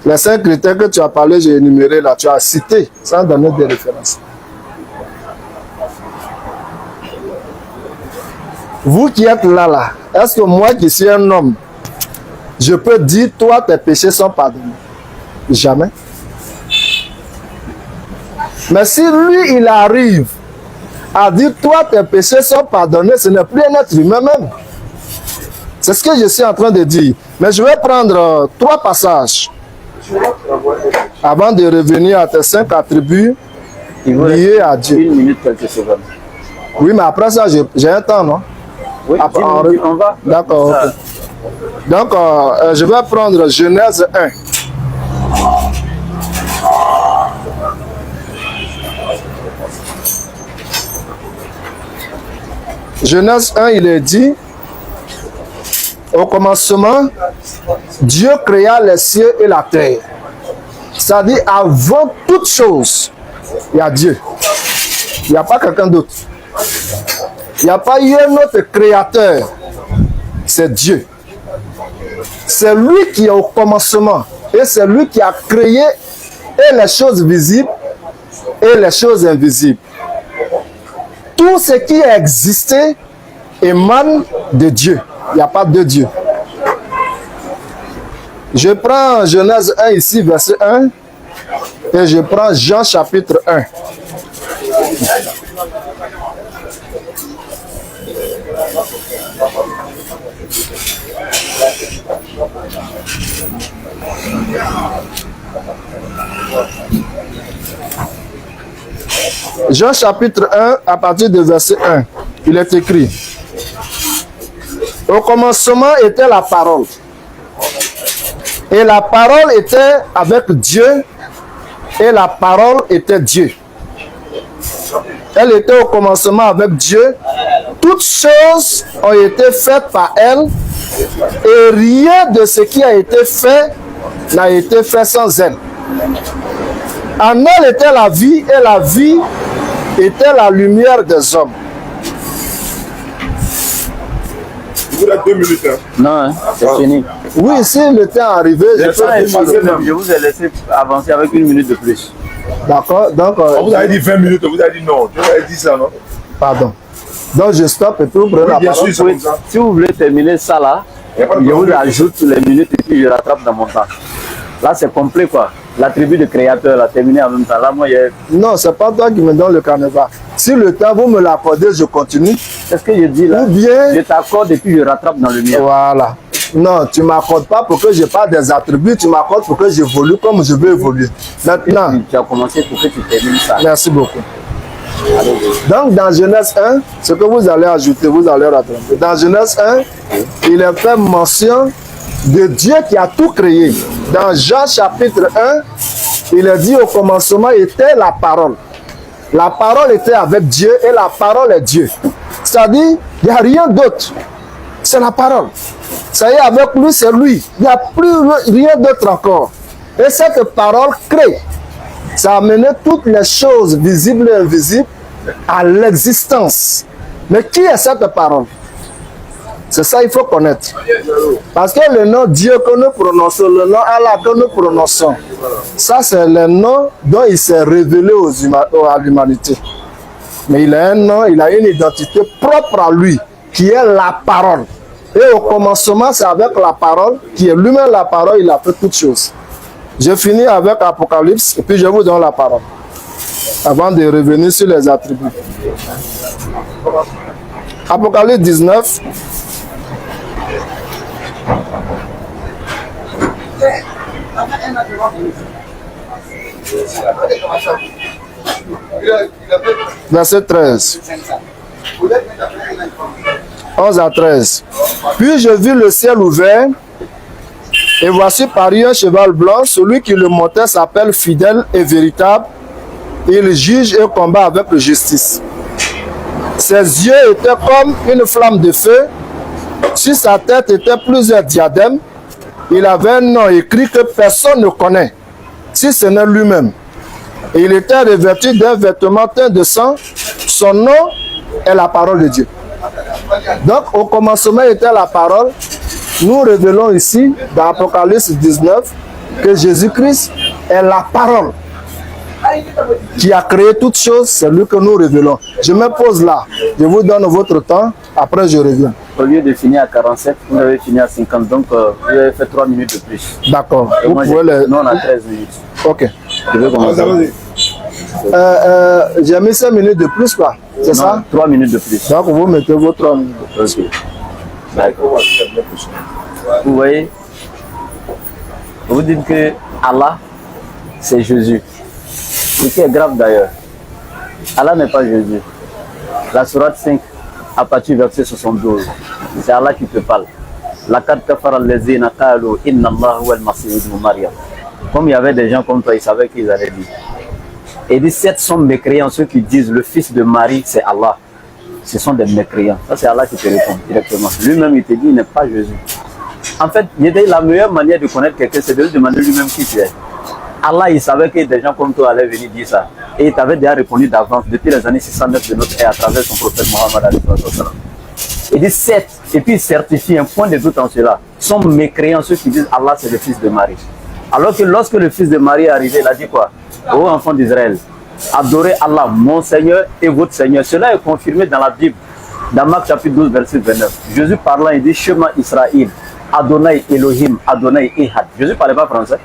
C: Les 5 critères que tu as parlé, j'ai énuméré là, tu as cité, sans donner des références. Vous qui êtes là, est-ce que moi qui suis un homme, je peux dire, toi, tes péchés sont pardonnés? Jamais. Mais si lui, il arrive à dire, toi, tes péchés sont pardonnés, ce n'est plus un être humain même. C'est ce que je suis en train de dire. Mais je vais prendre 3 passages avant de revenir à tes 5 attributs lié à Dieu.
D: 1 minute, quelques secondes.
C: Oui, mais après ça, j'ai un temps, non?
D: Oui,
C: Après,
D: 10 minutes, on va.
C: D'accord, ok. Donc, je vais prendre Genèse 1. Genèse 1, il est dit, au commencement, Dieu créa les cieux et la terre. C'est-à-dire, avant toute chose, il y a Dieu. Il n'y a pas quelqu'un d'autre. Il n'y a pas eu un autre créateur. C'est Dieu. C'est lui qui est au commencement. Et c'est lui qui a créé et les choses visibles et les choses invisibles. Tout ce qui a existé émane de Dieu. Il n'y a pas de Dieu. Je prends Genèse 1 ici, verset 1. Et je prends Jean chapitre 1. Jean chapitre 1, à partir du verset 1, il est écrit: au commencement était la parole, et la parole était avec Dieu, et la parole était Dieu. Elle était au commencement avec Dieu. Toutes choses ont été faites par elle, et rien de ce qui a été fait n'a été fait sans elle. En elle était la vie, et la vie était la lumière des hommes.
B: Vous avez 2 minutes. Hein.
D: Non, hein, c'est fini.
C: Oui, si le temps est arrivé,
D: Je vous ai laissé avancer avec 1 minute de plus.
C: D'accord, donc...
B: Vous avez dit 20 minutes, vous avez dit non. Vous avez dit ça, non?
C: Pardon. Donc je stoppe et puis vous prenez la
B: bien
C: parole.
B: sûr, c'est comme ça.
D: Si vous voulez terminer ça là, je vous ajoute les minutes et puis je rattrape dans mon temps. Là, c'est complet quoi. L'attribut de créateur a terminé en même temps. Là, moi,
C: Non, c'est pas toi qui me donne le carnaval. Si le temps, vous me l'accordez, je continue.
D: c'est ce que je dis là.
C: Ou bien...
D: Je t'accorde et puis je rattrape dans le mien.
C: Voilà. Non, tu ne m'accordes pas pour que je parle des attributs, tu m'accordes pour que j'évolue comme je veux évoluer. Maintenant,
D: Tu as commencé pour que tu termines ça.
C: merci beaucoup. Donc, dans Genèse 1, ce que vous allez ajouter, vous allez rattraper. Dans Genèse 1, il est fait mention de Dieu qui a tout créé. Dans Jean chapitre 1, il est dit au commencement était la parole. La parole était avec Dieu et la parole est Dieu. C'est-à-dire, il n'y a rien d'autre. C'est la parole. Ça y est, avec lui, c'est lui. Il n'y a plus rien d'autre encore. Et cette parole crée. Ça a amené toutes les choses visibles et invisibles à l'existence. Mais qui est cette parole? C'est ça qu'il faut connaître. Parce que le nom Dieu que nous prononçons, le nom Allah que nous prononçons, ça c'est le nom dont il s'est révélé à l'humanité. Mais il a un nom, il a une identité propre à lui, qui est la parole. Et au commencement, c'est avec la parole, qui est lui-même la parole, il a fait toutes choses. Je finis avec Apocalypse, et puis je vous donne la parole, avant de revenir sur les attributs. Apocalypse 19. Verset 13. 11 à 13. Puis je vis le ciel ouvert, et voici parut un cheval blanc. Celui qui le montait s'appelle fidèle et véritable. Il juge et combat avec justice. Ses yeux étaient comme une flamme de feu. Sur sa tête étaient plusieurs diadèmes. Il avait un nom écrit que personne ne connaît, si ce n'est lui-même. Et il était revêtu d'un vêtement teint de sang. Son nom est la parole de Dieu. Donc, au commencement était la parole. Nous révélons ici, dans Apocalypse 19, que Jésus-Christ est la parole qui a créé toutes choses. C'est lui que nous révélons. Je me pose là. Je vous donne votre temps. Après, je reviens.
D: Au lieu de finir à 47, vous avez fini à 50. Donc, vous avez fait 3 minutes de plus.
C: D'accord.
D: Et moi,
C: Vous pouvez les...
D: non, on a 13 minutes.
C: Ok.
D: Je vais commencer.
C: J'ai mis 5 minutes de plus, quoi. C'est ça?
D: 3 minutes de plus.
C: Donc, vous mettez vos 3 minutes.
D: Ok. D'accord. Vous voyez, vous dites que Allah, c'est Jésus. Ce qui est grave d'ailleurs, Allah n'est pas Jésus. La sourate 5, à partir du verset 72, c'est Allah qui te parle. Comme il y avait des gens comme toi, ils savaient qu'ils allaient dire. Et il dit, 7 sont mécréants, ceux qui disent le fils de Marie, c'est Allah. Ce sont des mécréants. Ça, c'est Allah qui te répond directement. Lui-même, il te dit, il n'est pas Jésus. En fait, la meilleure manière de connaître quelqu'un, c'est de lui demander lui-même qui tu es. Allah, il savait que des gens comme toi allaient venir dire ça. Et il t'avait déjà répondu d'avance, depuis les années 609 de notre ère, à travers son prophète Mohammed. Il dit 7, et puis il certifie un point de doute en cela. Sont mécréants ceux qui disent Allah, c'est le fils de Marie. Alors que lorsque le fils de Marie est arrivé, il a dit quoi? Ô enfants d'Israël, adorez Allah, mon Seigneur et votre Seigneur. Cela est confirmé dans la Bible, dans Marc chapitre 12, verset 29. Jésus parlant, il dit Shema Israël, Adonai Elohim, Adonai Ehad. Jésus ne parlait pas français.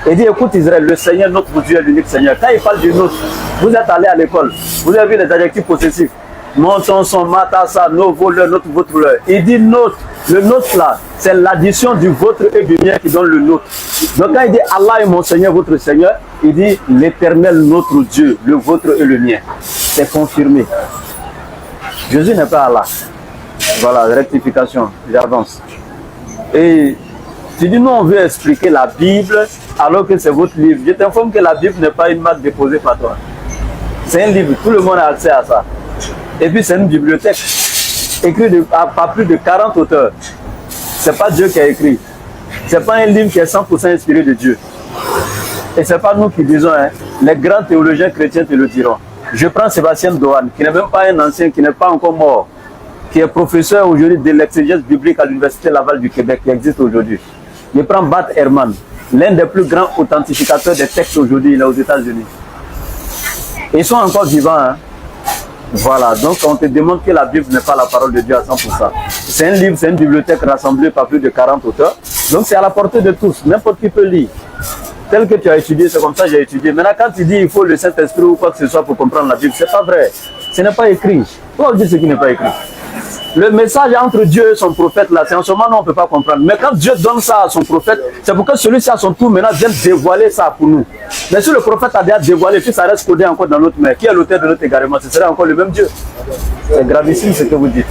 D: Il dit, écoute Israël, le Seigneur, notre Dieu est l'unique Seigneur. Quand il parle du nôtre, vous êtes allé à l'école, vous avez vu les adjectifs possessifs. Mon son, matassa, nos voleurs, notre, votre voleur. Il dit nôtre. Le nôtre là, c'est l'addition du vôtre et du mien qui donne le nôtre. Donc quand il dit Allah est mon Seigneur, votre Seigneur, il dit l'éternel notre Dieu, le vôtre et le mien. C'est confirmé. Jésus n'est pas Allah. Voilà, rectification, j'avance. Et tu dis, nous on veut expliquer la Bible alors que c'est votre livre. Je t'informe que la Bible n'est pas une marque déposée par toi. C'est un livre, tout le monde a accès à ça. Et puis c'est une bibliothèque écrite par plus de 40 auteurs. C'est pas Dieu qui a écrit. C'est pas un livre qui est 100% inspiré de Dieu. Et c'est pas nous qui disons, hein. Les grands théologiens chrétiens te le diront. Je prends Sébastien Doane, qui n'est même pas un ancien, qui n'est pas encore mort, qui est professeur aujourd'hui de l'exégèse biblique à l'Université Laval du Québec, qui existe aujourd'hui. Je prends Bart Ehrman, l'un des plus grands authentificateurs des textes aujourd'hui, il est aux États-Unis. Ils sont encore vivants, hein. Voilà, donc on te demande que la Bible n'est pas la parole de Dieu à 100%. C'est un livre, c'est une bibliothèque rassemblée par plus de 40 auteurs. Donc c'est à la portée de tous, n'importe qui peut lire. Tel que tu as étudié, c'est comme ça que j'ai étudié. Maintenant, quand tu dis il faut le Saint-Esprit ou quoi que ce soit pour comprendre la Bible, c'est pas vrai. Ce n'est pas écrit. Pourquoi dire ce qui n'est pas écrit? Le message entre Dieu et son prophète, là, c'est en ce moment, on ne peut pas comprendre. Mais quand Dieu donne ça à son prophète, c'est pour que celui-ci à son tour maintenant vienne dévoiler ça pour nous. Mais si le prophète a déjà dévoilé, puis ça reste codé encore dans notre main, qui est l'auteur de notre égarement, ce serait encore le même Dieu. C'est gravissime ce que vous dites.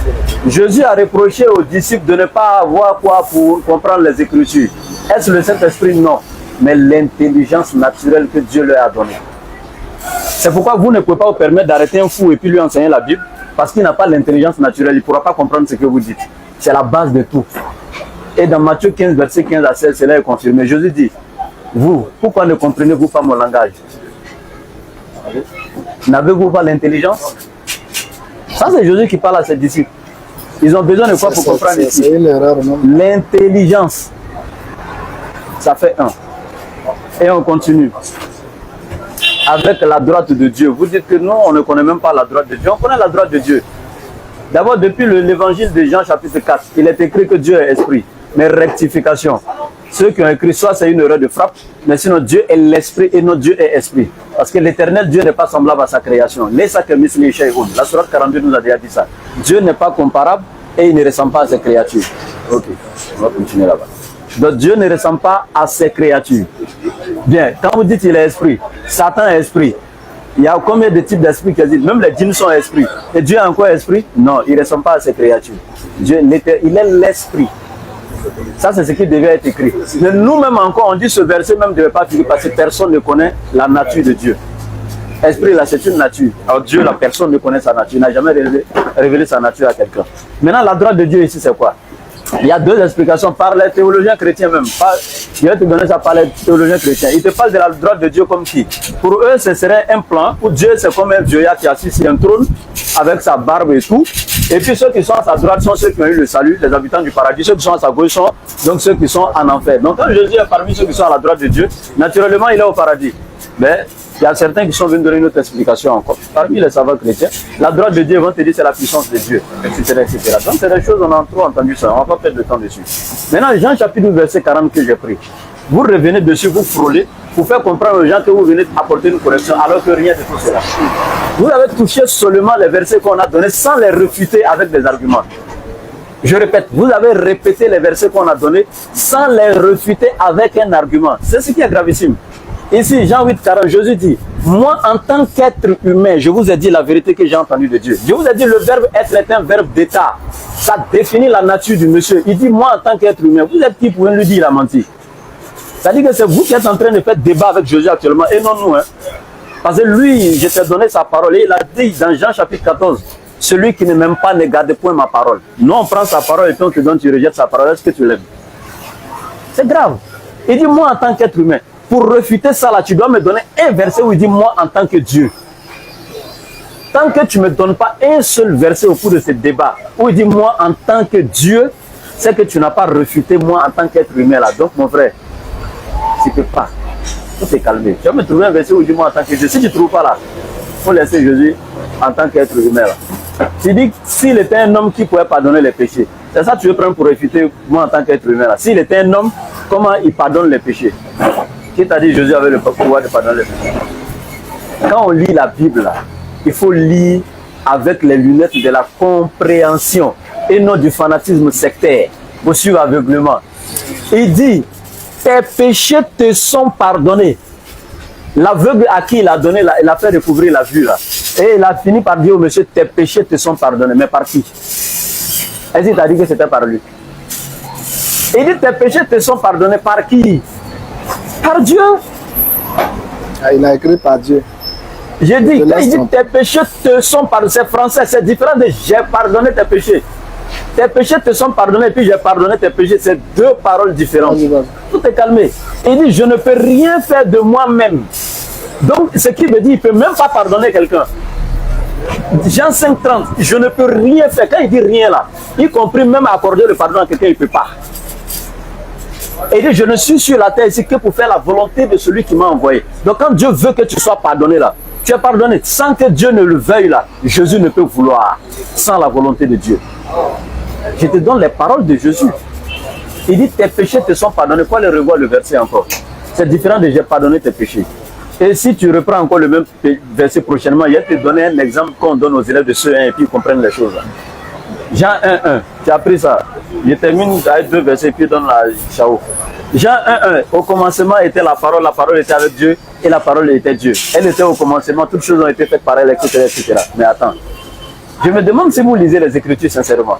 D: Jésus a reproché aux disciples de ne pas avoir quoi pour comprendre les Écritures. Est-ce le Saint-Esprit? Non. Mais l'intelligence naturelle que Dieu leur a donnée. C'est pourquoi vous ne pouvez pas vous permettre d'arrêter un fou et puis lui enseigner la Bible. Parce qu'il n'a pas l'intelligence naturelle, il ne pourra pas comprendre ce que vous dites. C'est la base de tout. Et dans Matthieu 15, verset 15 à 16, cela est confirmé. Jésus dit, vous, pourquoi ne comprenez-vous pas mon langage? N'avez-vous pas l'intelligence? Ça, c'est Jésus qui parle à ses disciples. Ils ont besoin de quoi pour comprendre ici? L'intelligence. Ça fait un. Et on continue. Avec la droite de Dieu. Vous dites que non, on ne connaît même pas la droite de Dieu. On connaît la droite de Dieu. D'abord, depuis l'évangile de Jean chapitre 4, il est écrit que Dieu est esprit. Mais rectification. Ceux qui ont écrit, soit c'est une erreur de frappe, mais sinon Dieu est l'esprit et notre Dieu est esprit. Parce que l'éternel Dieu n'est pas semblable à sa création. La sourate 42 nous a déjà dit ça. Dieu n'est pas comparable et il ne ressemble pas à ses créatures. Ok, on va continuer là-bas. Donc Dieu ne ressemble pas à ses créatures. Bien, quand vous dites qu'il est esprit, Satan est esprit. Il y a combien de types d'esprits qui existent? Même les djinns sont esprits. Et Dieu est encore esprit? Non, il ne ressemble pas à ses créatures. Dieu, il est l'esprit. Ça, c'est ce qui devait être écrit. Mais nous-mêmes encore, on dit ce verset même ne devait pas finir parce que personne ne connaît la nature de Dieu. Esprit, là, c'est une nature. Alors Dieu, la personne ne connaît sa nature. Il n'a jamais révélé sa nature à quelqu'un. Maintenant, la droite de Dieu ici, c'est quoi? Il y a deux explications par les théologiens chrétiens même. Je vais te donner ça par les théologiens chrétiens. Ils te parlent de la droite de Dieu comme qui? Pour eux, ce serait un plan. Pour Dieu, c'est comme un Dieu qui est assis sur un trône avec sa barbe et tout. Et puis ceux qui sont à sa droite sont ceux qui ont eu le salut, les habitants du paradis. Ceux qui sont à sa gauche sont donc ceux qui sont en enfer. Donc quand Jésus est parmi ceux qui sont à la droite de Dieu, naturellement, il est au paradis. Mais il y a certains qui sont venus donner une autre explication encore. Parmi les savants chrétiens, la droite de Dieu, vont te dire c'est la puissance de Dieu, etc., etc. Donc c'est des choses, on a trop entendu ça, on ne va pas perdre de temps dessus. Maintenant, Jean chapitre 12, verset 40 que j'ai pris. Vous revenez dessus, vous frôlez, pour faire comprendre aux gens que vous venez apporter une correction, alors que rien de tout cela. Vous avez touché seulement les versets qu'on a donnés sans les refuter avec des arguments. Je répète, vous avez répété les versets qu'on a donnés sans les refuter avec un argument. C'est ce qui est gravissime.
A: Ici, Jean 8, 40, Jésus dit, moi en tant qu'être humain, je vous ai dit la vérité que j'ai entendue de Dieu. Je vous ai dit le verbe être est un verbe d'état. Ça définit la nature du monsieur. Il dit, moi en tant qu'être humain, vous êtes qui pour lui dire il a menti? Ça dit que c'est vous qui êtes en train de faire débat avec Jésus actuellement et non nous. Hein. Parce que lui, je t'ai donné sa parole et il a dit dans Jean chapitre 14, celui qui ne m'aime pas ne garde point ma parole. Nous on prend sa parole et puis on te donne, tu rejettes sa parole, est-ce que tu l'aimes? C'est grave. Il dit, moi en tant qu'être humain, pour refuter ça là, tu dois me donner un verset où il dit, moi en tant que Dieu. Tant que tu ne me donnes pas un seul verset au cours de ce débat, où il dit, moi en tant que Dieu, c'est que tu n'as pas refuté moi en tant qu'être humain là. Donc mon frère, tu ne peux pas. Il faut te calmer. Tu vas me trouver un verset où il dit, moi en tant que Dieu. Si tu ne trouves pas là, il faut laisser Jésus en tant qu'être humain là. Tu dis, s'il était un homme qui pouvait pardonner les péchés, c'est ça que tu veux prendre pour refuter moi en tant qu'être humain là. S'il était un homme, comment il pardonne les péchés? Qui t'a dit Jésus avait le pouvoir de pardonner les péchés? Quand on lit la Bible là, il faut lire avec les lunettes de la compréhension et non du fanatisme sectaire pour suivre aveuglement. Il dit, tes péchés te sont pardonnés. L'aveugle à qui il a donné, il a fait découvrir la vue là. Et il a fini par dire au monsieur, tes péchés te sont pardonnés. Mais par qui? Est-ce qu'il t'a dit que c'était par lui? Il dit, tes péchés te sont pardonnés par qui? Par Dieu.
C: Ah, il a écrit par Dieu.
A: J'ai dit, quand il dit tes péchés te sont pardonnés, c'est français, c'est différent de j'ai pardonné tes péchés. Tes péchés te sont pardonnés et puis j'ai pardonné tes péchés, c'est deux paroles différentes. Tout est calmé. Il dit, je ne peux rien faire de moi-même. Donc, ce qui veut dire, il ne peut même pas pardonner quelqu'un. Jean 5,30, je ne peux rien faire. Quand il dit rien là, y compris même accorder le pardon à quelqu'un, il ne peut pas. Et il dit, je ne suis sur la terre ici que pour faire la volonté de celui qui m'a envoyé. Donc quand Dieu veut que tu sois pardonné là, tu es pardonné. Sans que Dieu ne le veuille là, Jésus ne peut vouloir sans la volonté de Dieu. Je te donne les paroles de Jésus. Il dit, tes péchés te sont pardonnés. Quoi le revoir le verset encore? C'est différent de j'ai pardonné tes péchés. Et si tu reprends encore le même verset prochainement, il va te donner un exemple qu'on donne aux élèves de ceux 1 et puis ils comprennent les choses. Jean 1.1, tu as pris ça. Je termine avec 2 versets et puis donne la chao. Jean 1.1, au commencement était la parole était avec Dieu et la parole était Dieu. Elle était au commencement, toutes choses ont été faites par elle, etc., etc. Mais attends, je me demande si vous lisez les Écritures sincèrement.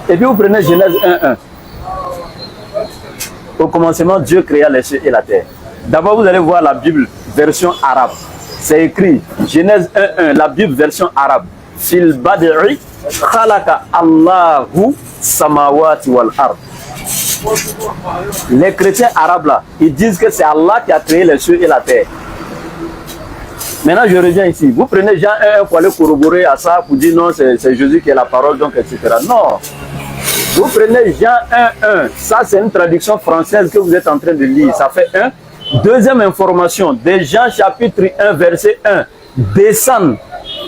A: Et puis vous prenez Genèse 1.1. Au commencement, Dieu créa les cieux et la terre. D'abord, vous allez voir la Bible version arabe. C'est écrit Genèse 1.1, la Bible version arabe. Fil badri khalaka Allahu samawati wal ard. Les chrétiens arabes là, ils disent que c'est Allah qui a créé les cieux et la terre. Maintenant, je reviens ici. Vous prenez Jean 1.1 pour aller corroborer à ça, pour dire non, c'est Jésus qui est la parole, donc etc. Non. Vous prenez Jean 1.1. Ça, c'est une traduction française que vous êtes en train de lire. Ça fait 1. Deuxième information, de Jean chapitre 1, verset 1, descendent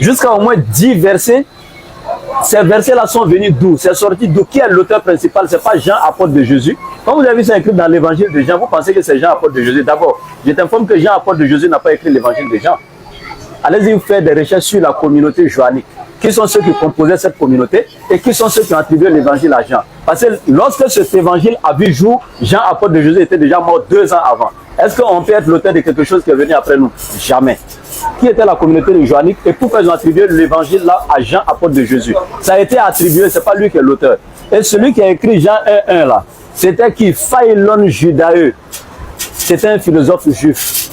A: jusqu'à au moins 10 versets. Ces versets-là sont venus d'où? C'est sorti d'où? Qui est l'auteur principal? Ce n'est pas Jean, apôtre de Jésus. Quand vous avez vu ça écrit dans l'évangile de Jean, vous pensez que c'est Jean, apôtre de Jésus. D'abord, je t'informe que Jean, apôtre de Jésus, n'a pas écrit l'évangile de Jean. Allez-y faire des recherches sur la communauté joannique. Qui sont ceux qui composaient cette communauté et qui sont ceux qui ont attribué l'évangile à Jean? Parce que lorsque cet évangile a vu jour, Jean, apôtre de Jésus, était déjà mort 2 ans avant. Est-ce qu'on peut être l'auteur de quelque chose qui est venu après nous? Jamais. Qui était la communauté de Joannique et pourquoi ils ont attribué l'évangile là à Jean, apôtre de Jésus? Ça a été attribué, c'est pas lui qui est l'auteur. Et celui qui a écrit Jean 1.1 là, c'était qui? Phailon Judaeus. C'était un philosophe juif.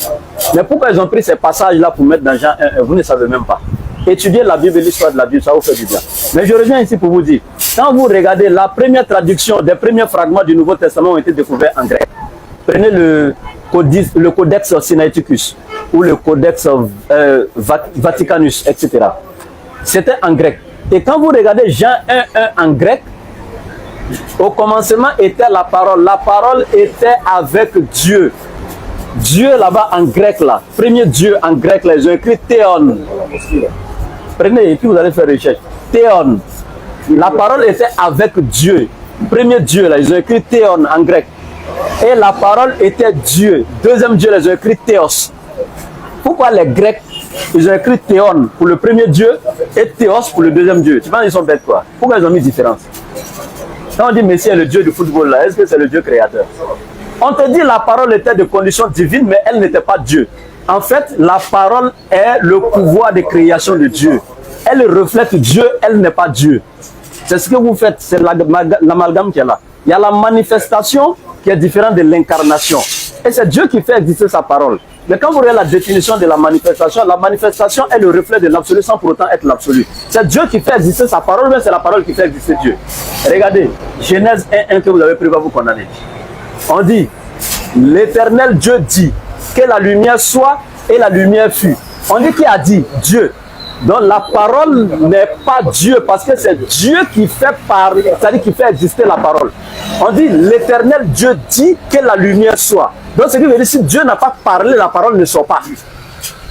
A: Mais pourquoi ils ont pris ces passages là pour mettre dans Jean 1.1? Vous ne savez même pas. Étudiez la Bible et l'histoire de la Bible, ça vous fait du bien. Mais je reviens ici pour vous dire, quand vous regardez la première traduction des premiers fragments du Nouveau Testament ont été découverts en grec. Prenez le Codex Sinaiticus ou le Codex Vaticanus, etc. C'était en grec. Et quand vous regardez Jean 1.1 en grec, au commencement était la parole. La parole était avec Dieu. Dieu là-bas en grec là, premier Dieu en grec là, ils ont écrit Théon. Prenez et puis vous allez faire recherche. Théon. La parole était avec Dieu. Premier Dieu là, ils ont écrit Théon en grec. Et la parole était Dieu. Deuxième Dieu, ils ont écrit Théos. Pourquoi les Grecs, ils ont écrit Théon pour le premier Dieu et Théos pour le deuxième Dieu? Tu penses qu'ils sont bêtes quoi? Pourquoi ils ont mis différence? Quand on dit Messie est le Dieu du football là, est-ce que c'est le Dieu créateur? On te dit la parole était de condition divine, mais elle n'était pas Dieu. En fait, la parole est le pouvoir de création de Dieu. Elle reflète Dieu, elle n'est pas Dieu. C'est ce que vous faites, c'est l'amalgame qui est là. Il y a la manifestation qui est différente de l'incarnation. Et c'est Dieu qui fait exister sa parole. Mais quand vous regardez la définition de la manifestation est le reflet de l'absolu sans pour autant être l'absolu. C'est Dieu qui fait exister sa parole, mais c'est la parole qui fait exister Dieu. Regardez, Genèse 1:1 que vous avez pris va vous condamner. On dit, l'Éternel Dieu dit que la lumière soit et la lumière fut. On dit qui a dit? Dieu. Donc la parole n'est pas Dieu parce que c'est Dieu qui fait parler, c'est-à-dire qui fait exister la parole. On dit l'Éternel Dieu dit que la lumière soit. Donc ce qui veut dire si Dieu n'a pas parlé, la parole ne sort pas.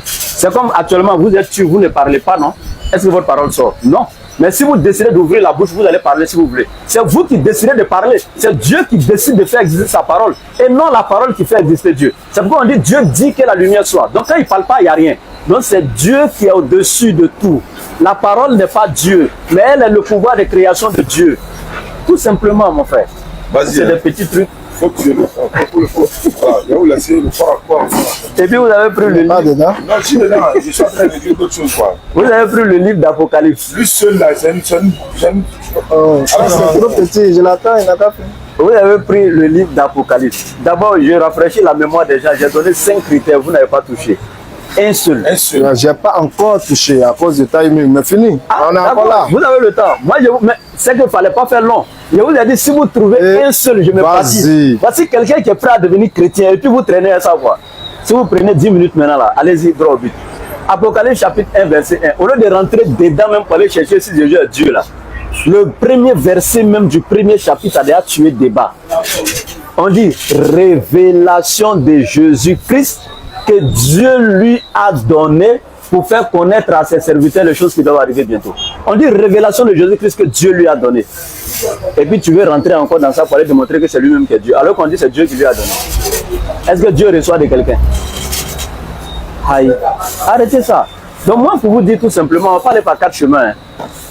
A: C'est comme actuellement vous êtes tué, vous ne parlez pas, non? Est-ce que votre parole sort? Non. Mais si vous décidez d'ouvrir la bouche, vous allez parler si vous voulez. C'est vous qui décidez de parler. C'est Dieu qui décide de faire exister sa parole. Et non la parole qui fait exister Dieu. C'est pourquoi on dit Dieu dit que la lumière soit. Donc quand il ne parle pas, il n'y a rien. Donc c'est Dieu qui est au-dessus de tout. La parole n'est pas Dieu, mais elle est le pouvoir de création de Dieu. Tout simplement, mon frère. C'est des petits trucs.
B: Faut que je le fasse. Je vais vous laisser le faire encore.
A: Et puis vous avez pris le livre.
C: Pas dedans.
B: Non, je suis dedans. Je suis en train de dire d'autres choses. Quoi.
A: Vous avez pris le livre d'Apocalypse.
B: Lui seul là, c'est une.
C: Oh, c'est trop petit, je l'attends, il n'a pas fait.
A: Vous avez pris le livre d'Apocalypse. D'abord, je rafraîchis la mémoire des gens. J'ai donné 5 critères, vous n'avez pas touché. Un seul.
B: Un seul.
C: Je n'ai pas encore touché à cause de timing, mais fini. On est encore là.
A: Vous avez le temps. Moi, mais c'est qu'il ne fallait pas faire long. Je vous ai dit, si vous trouvez un seul, je me pratique. Voici quelqu'un qui est prêt à devenir chrétien et puis vous traînez à savoir. Si vous prenez 10 minutes maintenant, là, allez-y, droit au but. Apocalypse chapitre 1, verset 1. Au lieu de rentrer dedans même pour aller chercher si Jésus est Dieu, là. Le premier verset même du premier chapitre a déjà tué débat. On dit révélation de Jésus-Christ que Dieu lui a donné pour faire connaître à ses serviteurs les choses qui doivent arriver bientôt. On dit révélation de Jésus-Christ que Dieu lui a donné. Et puis tu veux rentrer encore dans ça pour aller démontrer que c'est lui-même qui est Dieu. Alors qu'on dit c'est Dieu qui lui a donné. Est-ce que Dieu reçoit de quelqu'un? Aïe. Arrêtez ça. Donc moi, pour vous dire tout simplement, on ne parle pas 4 chemins. Hein.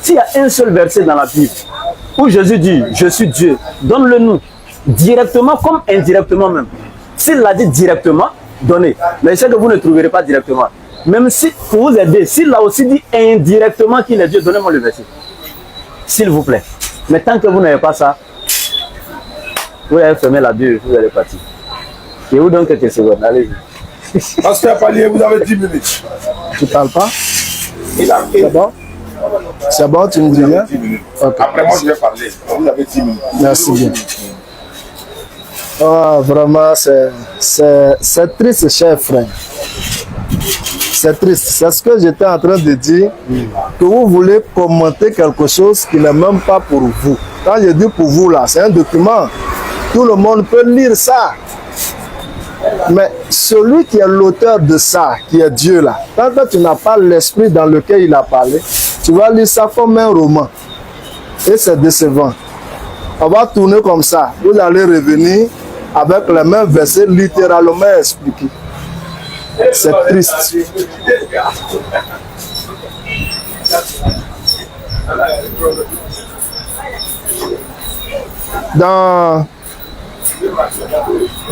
A: S'il y a un seul verset dans la Bible où Jésus dit « Je suis Dieu », donne-le nous. Directement comme indirectement même. S'il l'a dit directement, donnez. Mais je sais que vous ne trouverez pas directement. Même si, pour vous aider, s'il a aussi dit indirectement qu'il est Dieu, donnez-moi le verset. S'il vous plaît. Mais tant que vous n'avez pas ça, vous allez fermer la Bible, vous allez partir. Et vous donc quelques secondes, allez-y.
B: Pasteur Palier, vous avez 10 minutes.
C: Tu ne parles pas?
B: Il a
C: C'est bon? C'est bon, tu me dis rien?
B: 10 minutes.
C: Okay.
B: Après moi, je vais parler. Vous avez 10 minutes.
C: Merci bien. Oh, vraiment, c'est triste, cher frère. C'est triste. C'est ce que j'étais en train de dire, que vous voulez commenter quelque chose qui n'est même pas pour vous. Quand je dis pour vous, là, c'est un document. Tout le monde peut lire ça. Mais celui qui est l'auteur de ça, qui est Dieu, là, quand tu n'as pas l'esprit dans lequel il a parlé, tu vas lire ça comme un roman. Et c'est décevant. On va tourner comme ça. Vous allez revenir avec les mêmes versets littéralement expliqués. C'est triste.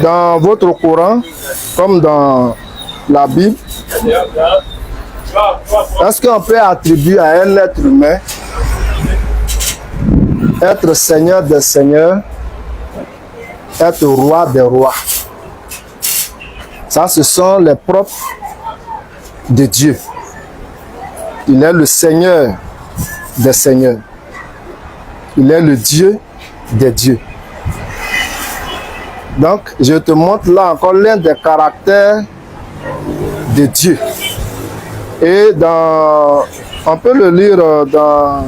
C: Dans votre Coran, comme dans la Bible, est-ce qu'on peut attribuer à un être humain être Seigneur des Seigneurs, être roi des rois? Ça, ce sont les propres de Dieu. Il est le Seigneur des Seigneurs. Il est le Dieu des dieux. Donc, je te montre là encore l'un des caractères de Dieu. Et on peut le lire dans...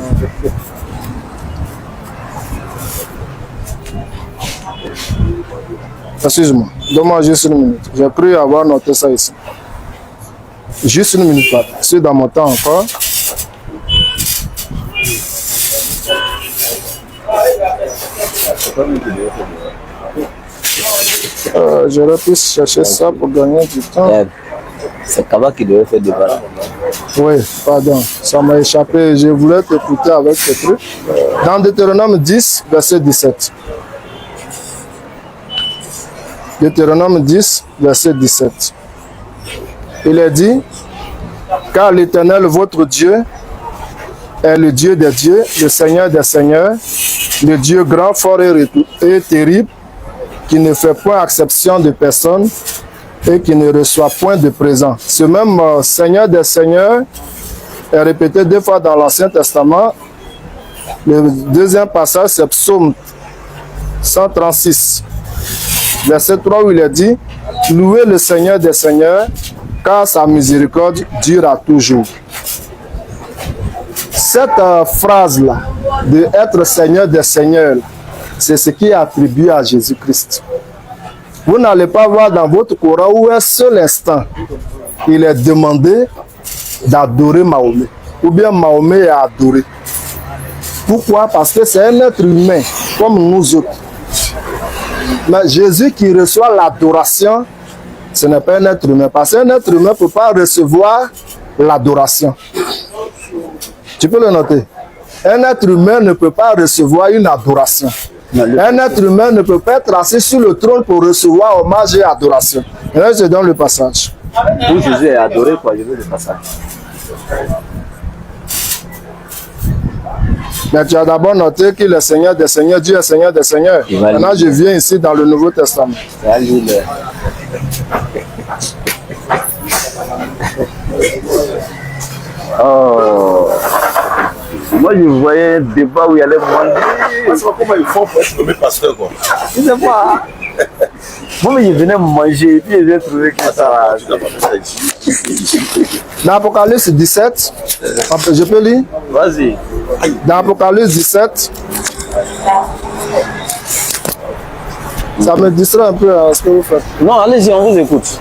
C: Excuse-moi, donne-moi juste une minute. J'ai cru avoir noté ça ici. Juste une minute, pardon. C'est dans mon temps encore. J'aurais pu chercher ça pour gagner du temps.
A: C'est Kaba qui devait faire des balles.
C: Oui, pardon, ça m'a échappé. Je voulais t'écouter avec ce truc. Dans Deutéronome 10, verset 17. Deutéronome 10, verset 17. Il est dit, car l'Éternel, votre Dieu, est le Dieu des dieux, le Seigneur des seigneurs, le Dieu grand, fort et terrible, qui ne fait point exception de personne et qui ne reçoit point de présent. Ce même Seigneur des seigneurs est répété 2 fois dans l'Ancien Testament. Le deuxième passage, c'est Psaume 136, verset 3, où il est dit, louez le Seigneur des seigneurs, car sa miséricorde dure à toujours. Cette phrase-là, de être Seigneur des seigneurs, c'est ce qui est attribué à Jésus-Christ. Vous n'allez pas voir dans votre Coran où un seul instant, il est demandé d'adorer Mahomet, ou bien Mahomet est adoré. Pourquoi? Parce que c'est un être humain, comme nous autres. Mais Jésus qui reçoit l'adoration, ce n'est pas un être humain. Parce qu'un être humain ne peut pas recevoir l'adoration. Tu peux le noter. Un être humain ne peut pas recevoir une adoration. Un être humain ne peut pas être assis sur le trône pour recevoir hommage et adoration. Et là, je donne le passage.
D: Où Jésus est adoré, quoi, je veux le passage.
C: Mais tu as d'abord noté qu'il est Seigneur des Seigneurs, Dieu est Seigneur des Seigneurs. Maintenant, je viens ici dans le Nouveau Testament.
D: Oh. Moi, je voyais un débat où il y allait manger.
B: Comment ils font pour être nommé pasteur, quoi?
D: Je ne sais pas. Moi, je venais manger et puis je viens trouver que ça va.
C: Dans Apocalypse 17, je peux lire?
D: Vas-y.
C: Dans Apocalypse 17, ça me distrait un peu ce que vous faites.
D: Non, allez-y, on vous écoute.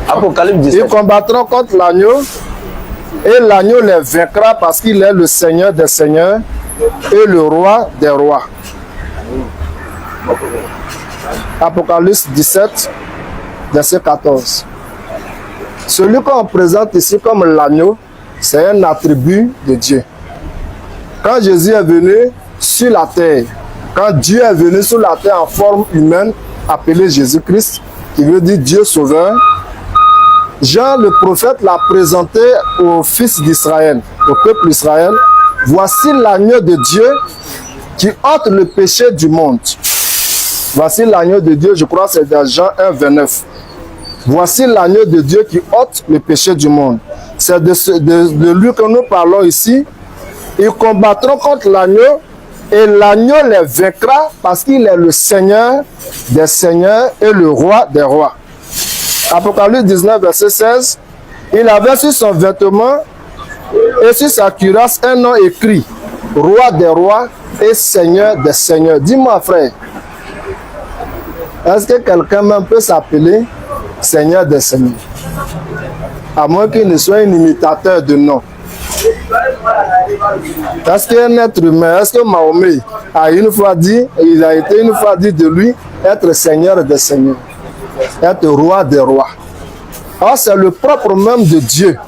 D: Apocalypse 17.
C: Ils combattront contre l'agneau et l'agneau les vaincra parce qu'il est le Seigneur des seigneurs et le roi des rois. Apocalypse 17, verset 14. Celui qu'on présente ici comme l'agneau, c'est un attribut de Dieu. Quand Jésus est venu sur la terre, quand Dieu est venu sur la terre en forme humaine, appelé Jésus-Christ, qui veut dire Dieu sauveur, Jean le prophète l'a présenté aux fils d'Israël, au peuple d'Israël. Voici l'agneau de Dieu qui ôte le péché du monde. Voici l'agneau de Dieu, je crois que c'est dans Jean 1, 29. Voici l'agneau de Dieu qui ôte le péché du monde. C'est de lui que nous parlons ici. Ils combattront contre l'agneau et l'agneau les vaincra parce qu'il est le Seigneur des seigneurs et le roi des rois. Apocalypse 19, verset 16. Il avait sur son vêtement et sur sa cuirasse un nom écrit, roi des rois et seigneur des seigneurs. Dis-moi, frère, est-ce que quelqu'un même peut s'appeler Seigneur des seigneurs? À moins qu'il ne soit un imitateur de nom. Est-ce qu'un être humain, est-ce que Mahomet a une fois dit, il a été une fois dit de lui, être Seigneur des seigneurs, être roi des rois? Or, c'est le propre même de Dieu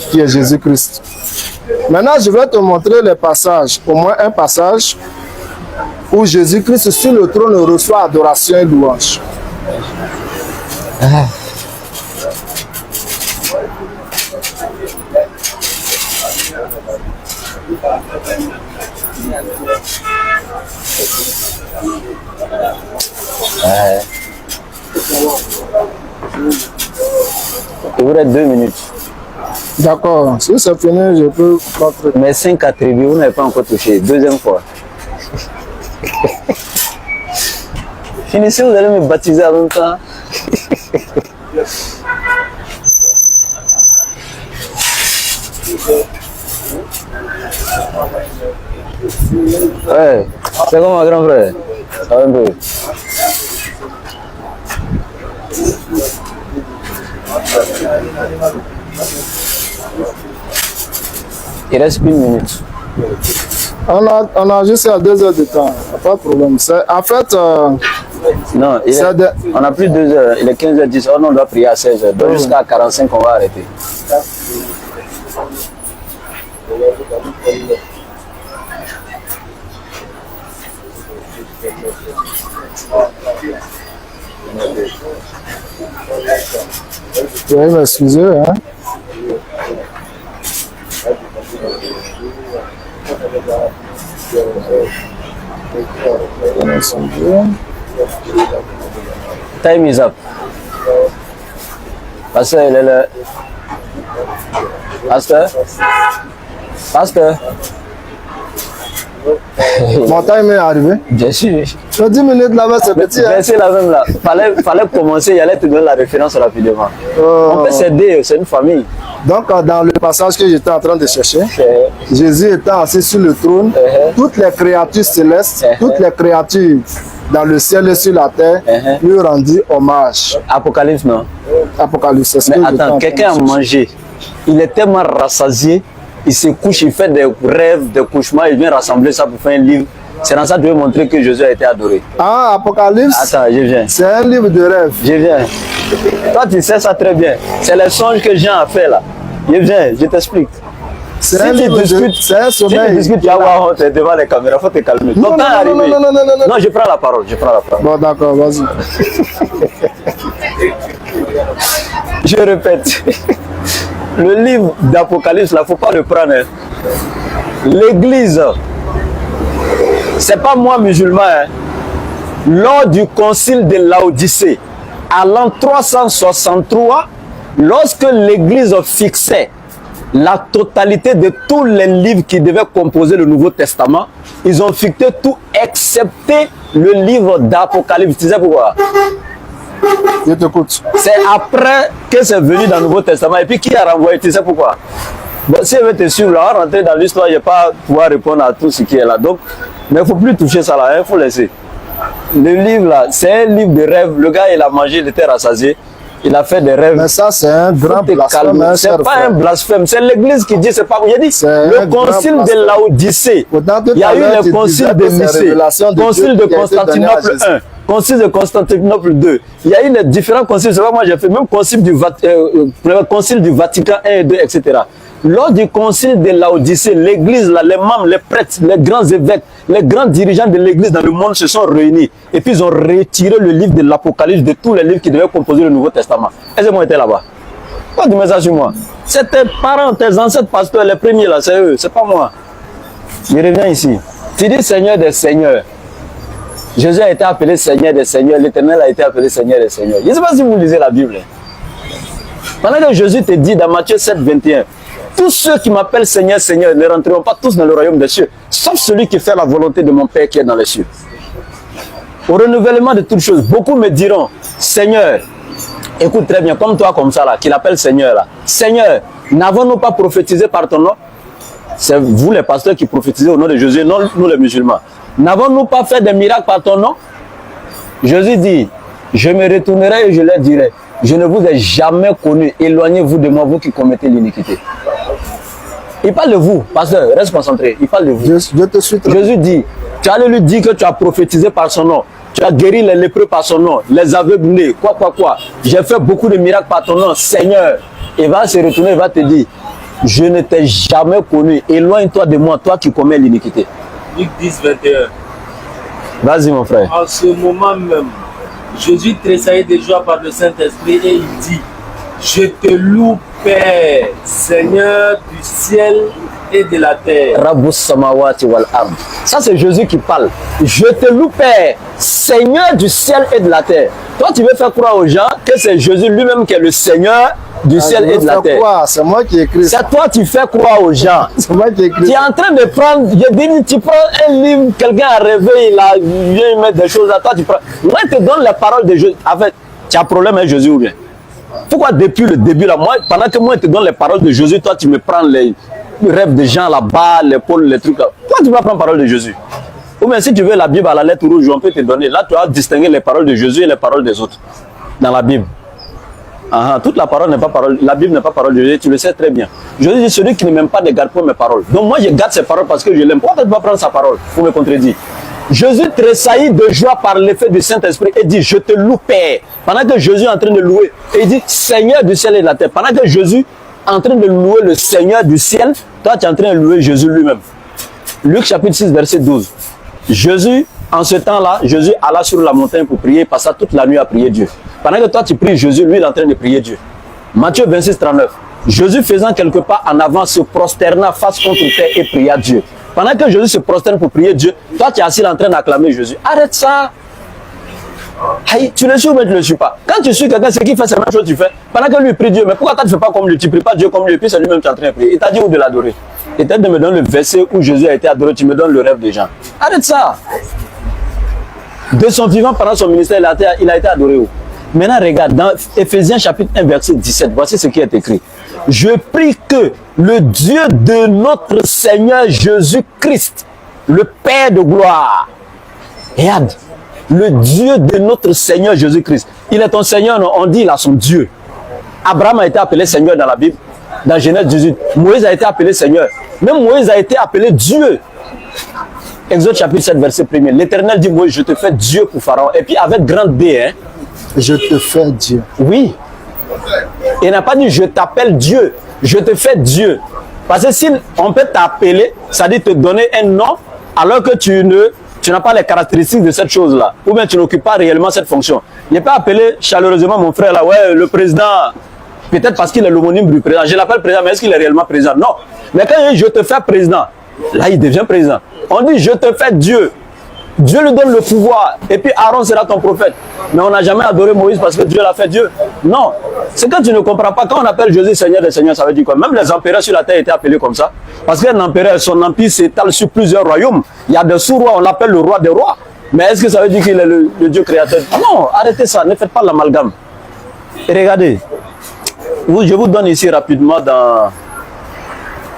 C: qui est Jésus-Christ. Maintenant, je vais te montrer les passages, au moins un passage, où Jésus-Christ sur le trône reçoit adoration et louange.
D: Il vous reste 2 minutes.
C: D'accord, si c'est fini, je peux montrer.
D: Mais 5 attributs, vous n'avez pas encore touché. Deuxième fois. Finissez, vous allez me baptiser en même temps. Ouais, c'est comme mon grand frère. Ça va un peu. Il reste 1 minute.
C: On a jusqu'à 2 heures de temps, pas de problème. En fait,
D: non, on a plus de 2 heures. Il est 15h10. Oh non, on doit prier à 16h. Donc jusqu'à 45, on va arrêter.
C: Veuillez m'excuser, hein.
A: Time is up. Pasteur, il est là. Pasteur. Pasteur.
C: Mon time est arrivé.
A: Bien sûr.
C: Le 10 minutes là-bas, c'est petit. Hein?
A: C'est la même là. Fallait commencer, il allait te donner la référence rapidement. On peut s'aider, c'est une famille.
C: Donc, dans le passage que j'étais en train de chercher, Jésus étant assis sur le trône, toutes les créatures célestes, toutes les créatures dans le ciel et sur la terre lui rendirent hommage.
A: Apocalypse, non?
C: Apocalypse, c'est ce que
A: Mais
C: j'étais en
A: attends,
C: train
A: quelqu'un
C: de
A: a mangé. Il est tellement rassasié, il se couche, il fait des rêves, des cauchemars, il vient rassembler ça pour faire un livre. C'est dans ça que je veux montrer que Jésus a été adoré.
C: Ah, Apocalypse,
A: Attends, je viens.
C: c'est un livre de rêve.
A: Je viens. Toi, tu sais ça très bien. C'est les songes que Jean a fait là. Je viens, je t'explique.
C: C'est un livre de... C'est un
A: Si tu
C: sommeil.
A: discutes, tu vas voir honte devant les caméras, il faut te calmer.
C: Non,
A: Ton temps est arrivé.
C: non.
A: Non, je prends la parole, je prends la parole.
C: Bon, d'accord, vas-y.
A: Je répète. Le livre d'Apocalypse, là, il ne faut pas le prendre. Hein. L'église, c'est pas moi musulman. Hein. Lors du concile de Laodicée, à l'an 363, lorsque l'église fixait la totalité de tous les livres qui devaient composer le Nouveau Testament, ils ont fixé tout excepté le livre d'Apocalypse. Tu sais pourquoi?
C: Je t'écoute.
A: C'est après que c'est venu dans le Nouveau Testament. Et puis qui a renvoyé? Tu sais pourquoi? Bon, si je veux te suivre, là, on va rentrer dans l'histoire, je ne vais pas pouvoir répondre à tout ce qui est là. Donc, mais il ne faut plus toucher ça là, il faut laisser. Le livre là, c'est un livre de rêve. Le gars, il a mangé, il était rassasié. Il a fait des rêves.
C: Mais ça, c'est un grand blasphème. Hein,
A: c'est pas un blasphème, c'est l'église qui dit, c'est pas. Il a dit, le concile de Laodicée. Il y a eu le concile de Nicée, concile de Constantinople 1, concile de Constantinople 2. Il y a eu les différents conciles, c'est pas moi j'ai fait, même concile du Vatican 1 et 2, etc. Lors du concile de Laodicée, l'église, là, les membres, les prêtres, les grands évêques, les grands dirigeants de l'église dans le monde se sont réunis. Et puis ils ont retiré le livre de l'Apocalypse de tous les livres qui devaient composer le Nouveau Testament. Est-ce que moi j'étais là-bas? Pourquoi tu mets ça sur moi? C'est tes parents, tes ancêtres pasteurs, les premiers là, c'est eux, c'est pas moi. Je reviens ici. Tu dis Seigneur des Seigneurs. Jésus a été appelé Seigneur des Seigneurs, l'Éternel a été appelé Seigneur des Seigneurs. Je ne sais pas si vous lisez la Bible. Pendant que Jésus te dit dans Matthieu 7, 21, tous ceux qui m'appellent Seigneur, Seigneur ne rentreront pas tous dans le royaume des cieux, sauf celui qui fait la volonté de mon Père qui est dans les cieux. Au renouvellement de toutes choses, beaucoup me diront, Seigneur, écoute très bien, comme toi, comme ça, là, qui l'appelle Seigneur, là. Seigneur, n'avons-nous pas prophétisé par ton nom? C'est vous les pasteurs qui prophétisez au nom de Jésus, non nous les musulmans. N'avons-nous pas fait des miracles par ton nom? Jésus dit, je me retournerai et je leur dirai, je ne vous ai jamais connu, éloignez-vous de moi, vous qui commettez l'iniquité. Il parle de vous, pasteur, reste concentré, il parle de vous.
C: Je te suis très...
A: Jésus dit, tu allais lui dire que tu as prophétisé par son nom, tu as guéri les lépreux par son nom, les aveuglés, quoi. J'ai fait beaucoup de miracles par ton nom, Seigneur. Il va se retourner, il va te dire, je ne t'ai jamais connu, éloigne-toi de moi, toi qui commets l'iniquité.
E: Luc 10, 21.
A: Vas-y mon frère.
E: En ce moment même, Jésus tressaillit de joie par le Saint-Esprit et il dit, je te loue Père, Seigneur du ciel et de la terre.
A: Rabbus samawati wal ard. Ça c'est Jésus qui parle. Je te loue Père, Seigneur du ciel et de la terre. Toi tu veux faire croire aux gens que c'est Jésus lui-même qui est le Seigneur du ciel et de la terre.
C: C'est moi qui écris ça.
A: C'est toi qui fais croire aux gens.
C: C'est moi qui écris
A: Tu es
C: ça.
A: en train de prendre, je dis, tu prends un livre, quelqu'un a rêvé, il vient mettre des choses à toi, tu prends. Moi, je te donne les paroles de Jésus. En fait, tu as un problème avec Jésus ou bien? Pourquoi depuis le début là, moi, pendant que moi je te donne les paroles de Jésus, toi tu me prends les rêves des gens là-bas, les pôles, les trucs là. Pourquoi tu vas prendre parole de Jésus? Ou bien si tu veux la Bible à la lettre rouge, on peut te donner. Là, tu vas distinguer les paroles de Jésus et les paroles des autres dans la Bible. Toute la parole n'est pas parole, la Bible n'est pas parole de Jésus, tu le sais très bien. Jésus dit, celui qui ne m'aime pas ne garde pas mes paroles. Donc moi je garde ses paroles parce que je l'aime. Pourquoi tu vas prendre sa parole pour me contredire? Jésus tressaillit de joie par l'effet du Saint-Esprit et dit, je te loue Père. Pendant que Jésus est en train de louer, et il dit, Seigneur du ciel et de la terre. Pendant que Jésus est en train de louer le Seigneur du ciel, toi tu es en train de louer Jésus lui-même. Luc chapitre 6 verset 12. Jésus En ce temps-là, Jésus alla sur la montagne pour prier, passa toute la nuit à prier Dieu. Pendant que toi tu pries Jésus, lui il est en train de prier Dieu. Matthieu 26, 39. Jésus faisant quelques pas en avant se prosterna face contre terre et pria Dieu. Pendant que Jésus se prosterne pour prier Dieu, toi tu es assis en train d'acclamer Jésus. Arrête ça. Hey, tu le suis ou tu ne le suis pas? Quand tu suis quelqu'un, c'est qui fait la même chose que tu fais. Pendant que lui prie Dieu, mais pourquoi toi tu ne fais pas comme lui? Tu ne pries pas Dieu comme lui, et puis c'est lui-même qui est en train de prier. Il t'a dit où de l'adorer. Et peut-être de me donner le verset où Jésus a été adoré, tu me donnes le rêve des gens. Arrête ça. De son vivant, pendant son ministère, il a été adoré où? Maintenant, regarde, dans Éphésiens chapitre 1, verset 17, voici ce qui est écrit. Je prie que le Dieu de notre Seigneur Jésus-Christ, le Père de gloire, regarde, le Dieu de notre Seigneur Jésus-Christ, il est ton Seigneur, non? On dit il a son Dieu. Abraham a été appelé Seigneur dans la Bible, dans Genèse 18. Moïse a été appelé Seigneur. Même Moïse a été appelé Dieu. Exode chapitre 7, verset 1er. L'Éternel dit, Moïse, je te fais Dieu pour Pharaon. Et puis avec grande D, hein.
C: Je te fais Dieu.
A: Oui. Il n'a pas dit je t'appelle Dieu. Je te fais Dieu. Parce que si on peut t'appeler, ça dit te donner un nom, alors que tu n'as pas les caractéristiques de cette chose-là. Ou bien tu n'occupes pas réellement cette fonction. Il n'est pas appelé chaleureusement mon frère là, ouais, le président. Peut-être parce qu'il est l'homonyme du président. Je l'appelle président, mais est-ce qu'il est réellement président? Non. Mais quand il dit je te fais président, là il devient président. On dit je te fais Dieu. Dieu lui donne le pouvoir. Et puis Aaron sera ton prophète. Mais on n'a jamais adoré Moïse parce que Dieu l'a fait Dieu. Non. C'est quand tu ne comprends pas. Quand on appelle Jésus Seigneur des Seigneurs, ça veut dire quoi? Même les empereurs sur la terre étaient appelés comme ça. Parce qu'un empereur, son empire s'étale sur plusieurs royaumes. Il y a des sous-rois, on l'appelle le roi des rois. Mais est-ce que ça veut dire qu'il est le Dieu créateur? Non, arrêtez ça. Ne faites pas l'amalgame. Et regardez. Je vous donne ici rapidement dans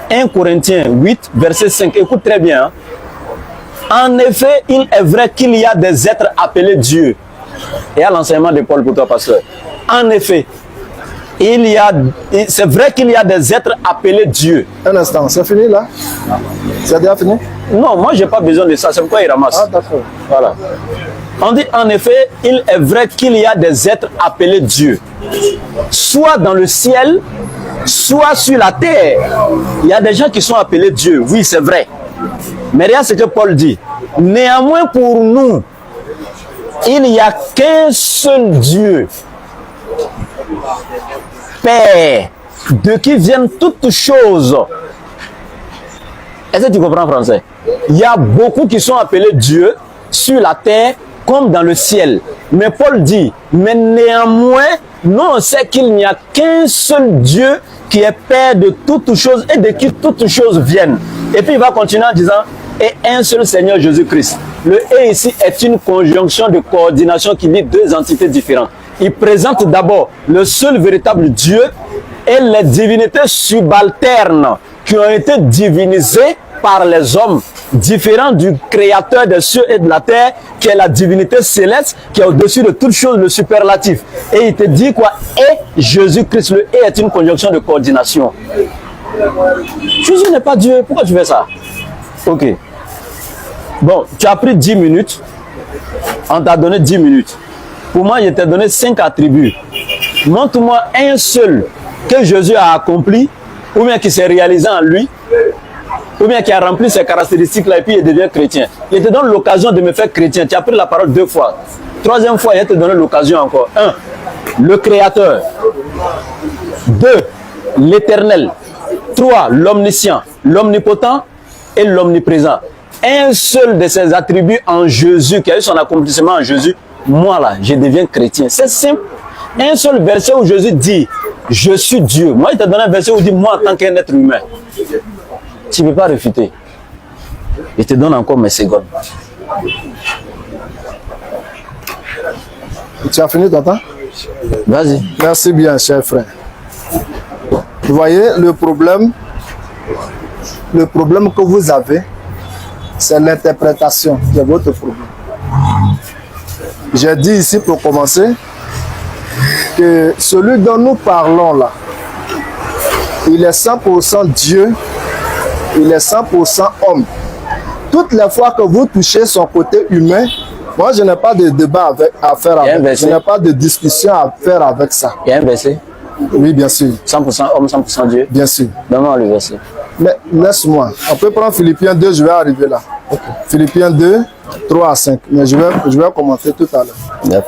A: 1 Corinthiens 8, verset 5. Écoute très bien. Hein. En effet, il est vrai qu'il y a des êtres appelés Dieu. Et à l'enseignement de Paul pour toi, pasteur. En effet, c'est vrai qu'il y a des êtres appelés Dieu.
C: Un instant, c'est fini là? C'est déjà fini?
A: Non, moi j'ai pas besoin de ça. C'est pourquoi il ramasse.
C: Ah, d'accord.
A: Voilà. On dit en effet, il est vrai qu'il y a des êtres appelés Dieu. Soit dans le ciel, soit sur la terre. Il y a des gens qui sont appelés Dieu. Oui, c'est vrai. Mais regarde ce que Paul dit. Néanmoins pour nous, il n'y a qu'un seul Dieu, Père, de qui viennent toutes choses. Est-ce que tu comprends français? Il y a beaucoup qui sont appelés Dieu sur la terre comme dans le ciel. Mais Paul dit, mais néanmoins, nous on sait qu'il n'y a qu'un seul Dieu qui est Père de toutes choses et de qui toutes choses viennent. Et puis il va continuer en disant, et un seul Seigneur Jésus-Christ. Le « et » ici est une conjonction de coordination qui lie deux entités différentes. Il présente d'abord le seul véritable Dieu et les divinités subalternes qui ont été divinisées par les hommes, différents du créateur des cieux et de la terre, qui est la divinité céleste, qui est au-dessus de toutes choses, le superlatif. Et il te dit quoi? Et Jésus-Christ. Le « et » est une conjonction de coordination. Jésus n'est pas Dieu. Pourquoi tu fais ça? Ok. Bon, tu as pris 10 minutes. On t'a donné 10 minutes. Pour moi, je t'ai donné 5 attributs. Montre-moi un seul que Jésus a accompli, ou bien qui s'est réalisé en lui, ou bien qui a rempli ces caractéristiques-là et puis il devient chrétien. Il te donne l'occasion de me faire chrétien. Tu as pris la parole 2 fois. 3e fois, il te donne l'occasion encore. 1. Le Créateur. 2. L'Éternel. 3. L'Omniscient, l'Omnipotent et l'Omniprésent. Un seul de ces attributs en Jésus, qui a eu son accomplissement en Jésus, moi là, je deviens chrétien. C'est simple. Un seul verset où Jésus dit, je suis Dieu. Moi, il te donne un verset où il dit, moi en tant qu'un être humain. Tu ne peux pas réfuter. Il te donne encore mes secondes.
C: Tu as fini, Tata?
A: Vas-y.
C: Merci bien, cher frère. Vous voyez, le problème que vous avez, c'est l'interprétation qui est votre problème. J'ai dit ici pour commencer que celui dont nous parlons là, il est 100% Dieu, il est 100% homme. Toutes les fois que vous touchez son côté humain, moi je n'ai pas de débat à faire avec, je n'ai pas de discussion à faire avec ça.
A: Il y a un verset?
C: Oui, bien sûr.
A: 100% homme, 100% Dieu?
C: Bien sûr.
A: Donne-moi le verset.
C: Mais laisse-moi. On peut prendre Philippiens 2, je vais arriver là. Okay. Philippiens 2. 3 à 5. Mais je vais commenter tout à l'heure.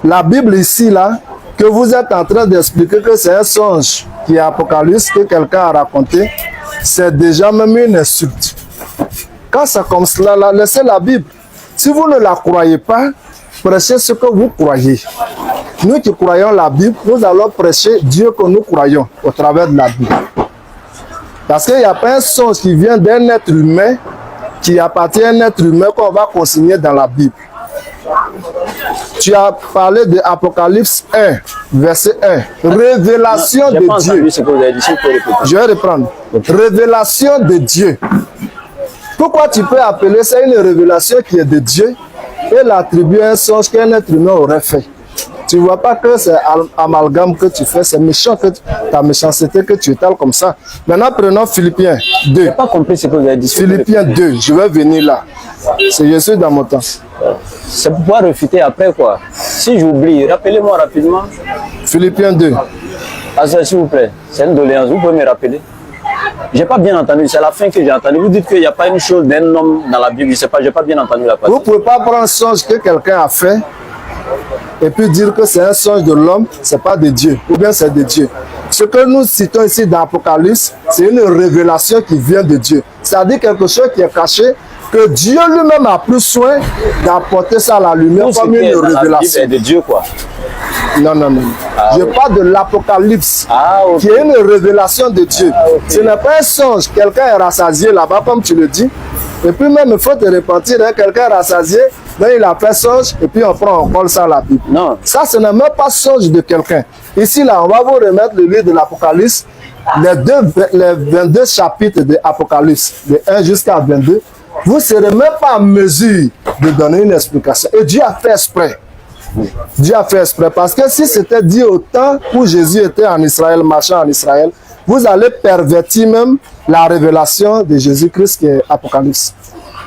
C: La Bible ici, là, que vous êtes en train d'expliquer que c'est un songe qui est Apocalypse, que quelqu'un a raconté, c'est déjà même une insulte. Quand c'est comme cela, là, laissez la Bible. Si vous ne la croyez pas, prêchez ce que vous croyez. Nous qui croyons la Bible, nous allons prêcher Dieu que nous croyons au travers de la Bible. Parce qu'il n'y a pas un songe qui vient d'un être humain, qui appartient à un être humain qu'on va consigner dans la Bible. Tu as parlé de Apocalypse 1, verset 1. Révélation de Dieu. Je vais reprendre. Révélation de Dieu. Pourquoi tu peux appeler ça une révélation qui est de Dieu et l'attribuer à un songe qu'un être humain aurait fait? Tu ne vois pas que c'est amalgame que tu fais, c'est méchant, que ta méchanceté que tu étales comme ça. Maintenant, prenons Philippiens 2.
A: Je n'ai pas compris ce que vous avez dit.
C: Philippiens 2, je vais venir là. Je suis dans mon temps.
A: C'est pour pouvoir refuter après quoi. Si j'oublie, rappelez-moi rapidement.
C: Philippiens 2.
A: Ah, s'il vous plaît, c'est une doléance, vous pouvez me rappeler? J'ai pas bien entendu, c'est la fin que j'ai entendu. Vous dites qu'il n'y a pas une chose d'un homme dans la Bible, je sais pas, j'ai pas bien entendu la partie.
C: Vous ne pouvez pas prendre un songe que quelqu'un a fait et puis dire que c'est un songe de l'homme, c'est pas de Dieu, ou bien c'est de Dieu. Ce que nous citons ici dans l'Apocalypse, c'est une révélation qui vient de Dieu. C'est-à-dire quelque chose qui est caché, que Dieu lui-même a pris soin d'apporter ça à la lumière comme une révélation.
A: De Dieu quoi.
C: Non, non, non.
A: Ah,
C: je
A: oui.
C: parle de l'Apocalypse,
A: Okay.
C: qui est une révélation de Dieu.
A: Okay.
C: Ce n'est pas un songe. Quelqu'un est rassasié là-bas, comme tu le dis. Et puis même, il faut te repentir, hein, quelqu'un est rassasié, donc il a fait songe, et puis on colle ça à la Bible.
A: Non.
C: Ça, ce n'est même pas songe de quelqu'un. Ici, là, on va vous remettre le livre de l'Apocalypse, les 22 chapitres de l'Apocalypse, de 1 jusqu'à 22. Vous ne serez même pas en mesure de donner une explication. Et Dieu a fait exprès. Dieu a fait exprès. Parce que si c'était dit au temps où Jésus était en Israël, marchant en Israël, vous allez pervertir même la révélation de Jésus-Christ qui est Apocalypse.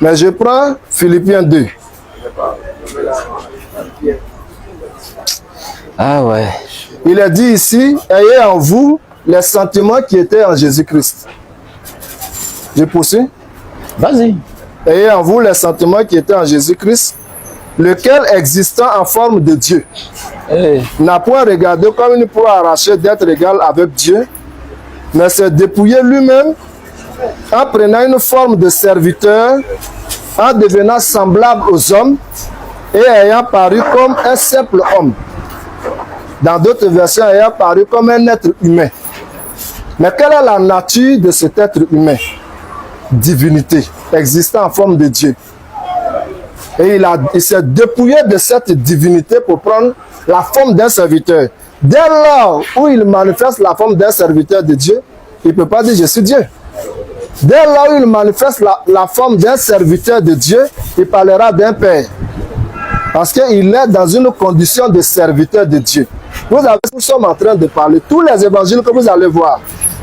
C: Mais je prends Philippiens 2.
A: Ah ouais.
C: Il est dit ici, ayez en vous les sentiments qui étaient en Jésus-Christ. Je poursuis.
A: Vas-y.
C: Ayez en vous les sentiments qui étaient en Jésus-Christ, lequel existant en forme de Dieu, n'a point regardé comme une proie arrachée d'être égal avec Dieu, mais s'est dépouillé lui-même en prenant une forme de serviteur, en devenant semblable aux hommes et ayant paru comme un simple homme. Dans d'autres versions, ayant paru comme un être humain. Mais quelle est la nature de cet être humain? Divinité, existant en forme de Dieu. Et il s'est dépouillé de cette divinité pour prendre la forme d'un serviteur. Dès lors où il manifeste la forme d'un serviteur de Dieu, il ne peut pas dire je suis Dieu. Dès lors où il manifeste la forme d'un serviteur de Dieu, il parlera d'un Père. Parce qu'il est dans une condition de serviteur de Dieu. Nous sommes en train de parler. Tous les évangiles que vous allez voir,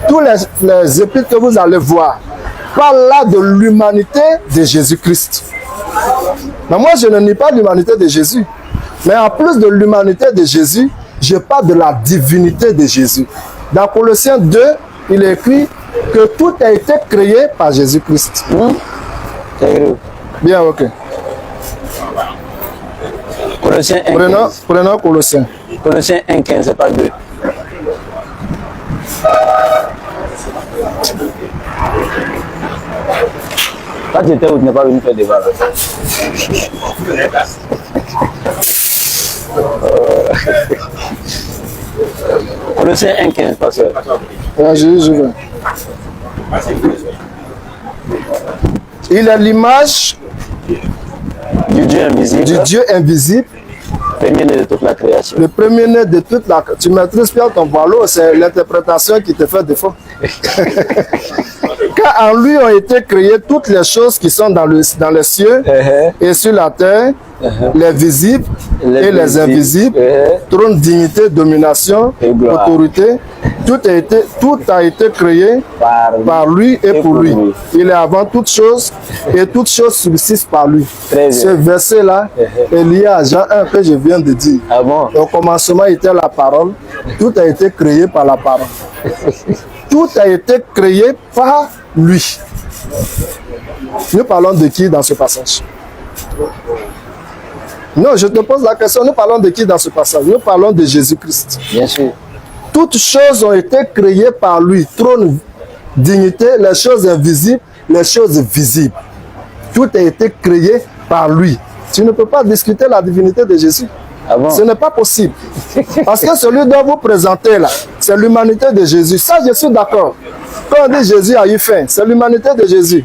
C: tous les épîtres que vous allez voir, parlent là de l'humanité de Jésus-Christ. Mais moi, je ne nie pas l'humanité de Jésus. Mais en plus de l'humanité de Jésus, je parle de la divinité de Jésus. Dans Colossiens 2, il est écrit que tout a été créé par Jésus-Christ. Bien, ok.
A: Colossiens 1.
C: Prenons Colossiens.
A: Colossiens 1,15, c'est pas 2. Quand tu étais où tu n'es pas venu faire débat là. Colossiens 1,15, pasteur.
C: Je vais. Il est l'image
A: Du Dieu invisible.
C: du Dieu invisible,
A: Premier-né de toute la création.
C: le premier-né de toute la... Tu maîtrises bien ton boileau, c'est l'interprétation qui te fait défaut. Car en lui ont été créées toutes les choses qui sont dans les cieux et sur la terre, les visibles et les invisibles, trône, dignité, domination,
A: Et gloire.
C: autorité. Tout a été créé par lui et pour lui. Il est avant toute chose et toute chose subsiste par lui.
A: Très bien.
C: Ce verset-là est lié à Jean 1 que je viens de dire.
A: Ah bon?
C: Au commencement était la parole, tout a été créé par la parole. Tout a été créé par lui. Nous parlons de qui dans ce passage? Non, je te pose la question. Nous parlons de qui dans ce passage? Nous parlons de Jésus-Christ.
A: Bien sûr.
C: Toutes choses ont été créées par lui. Trône, dignité, les choses invisibles, les choses visibles. Tout a été créé par lui. Tu ne peux pas discuter la divinité de Jésus.
A: Ah bon?
C: Ce n'est pas possible. Parce que celui dont vous présentez là, c'est l'humanité de Jésus. Ça, je suis d'accord. Quand on dit Jésus a eu faim, c'est l'humanité de Jésus.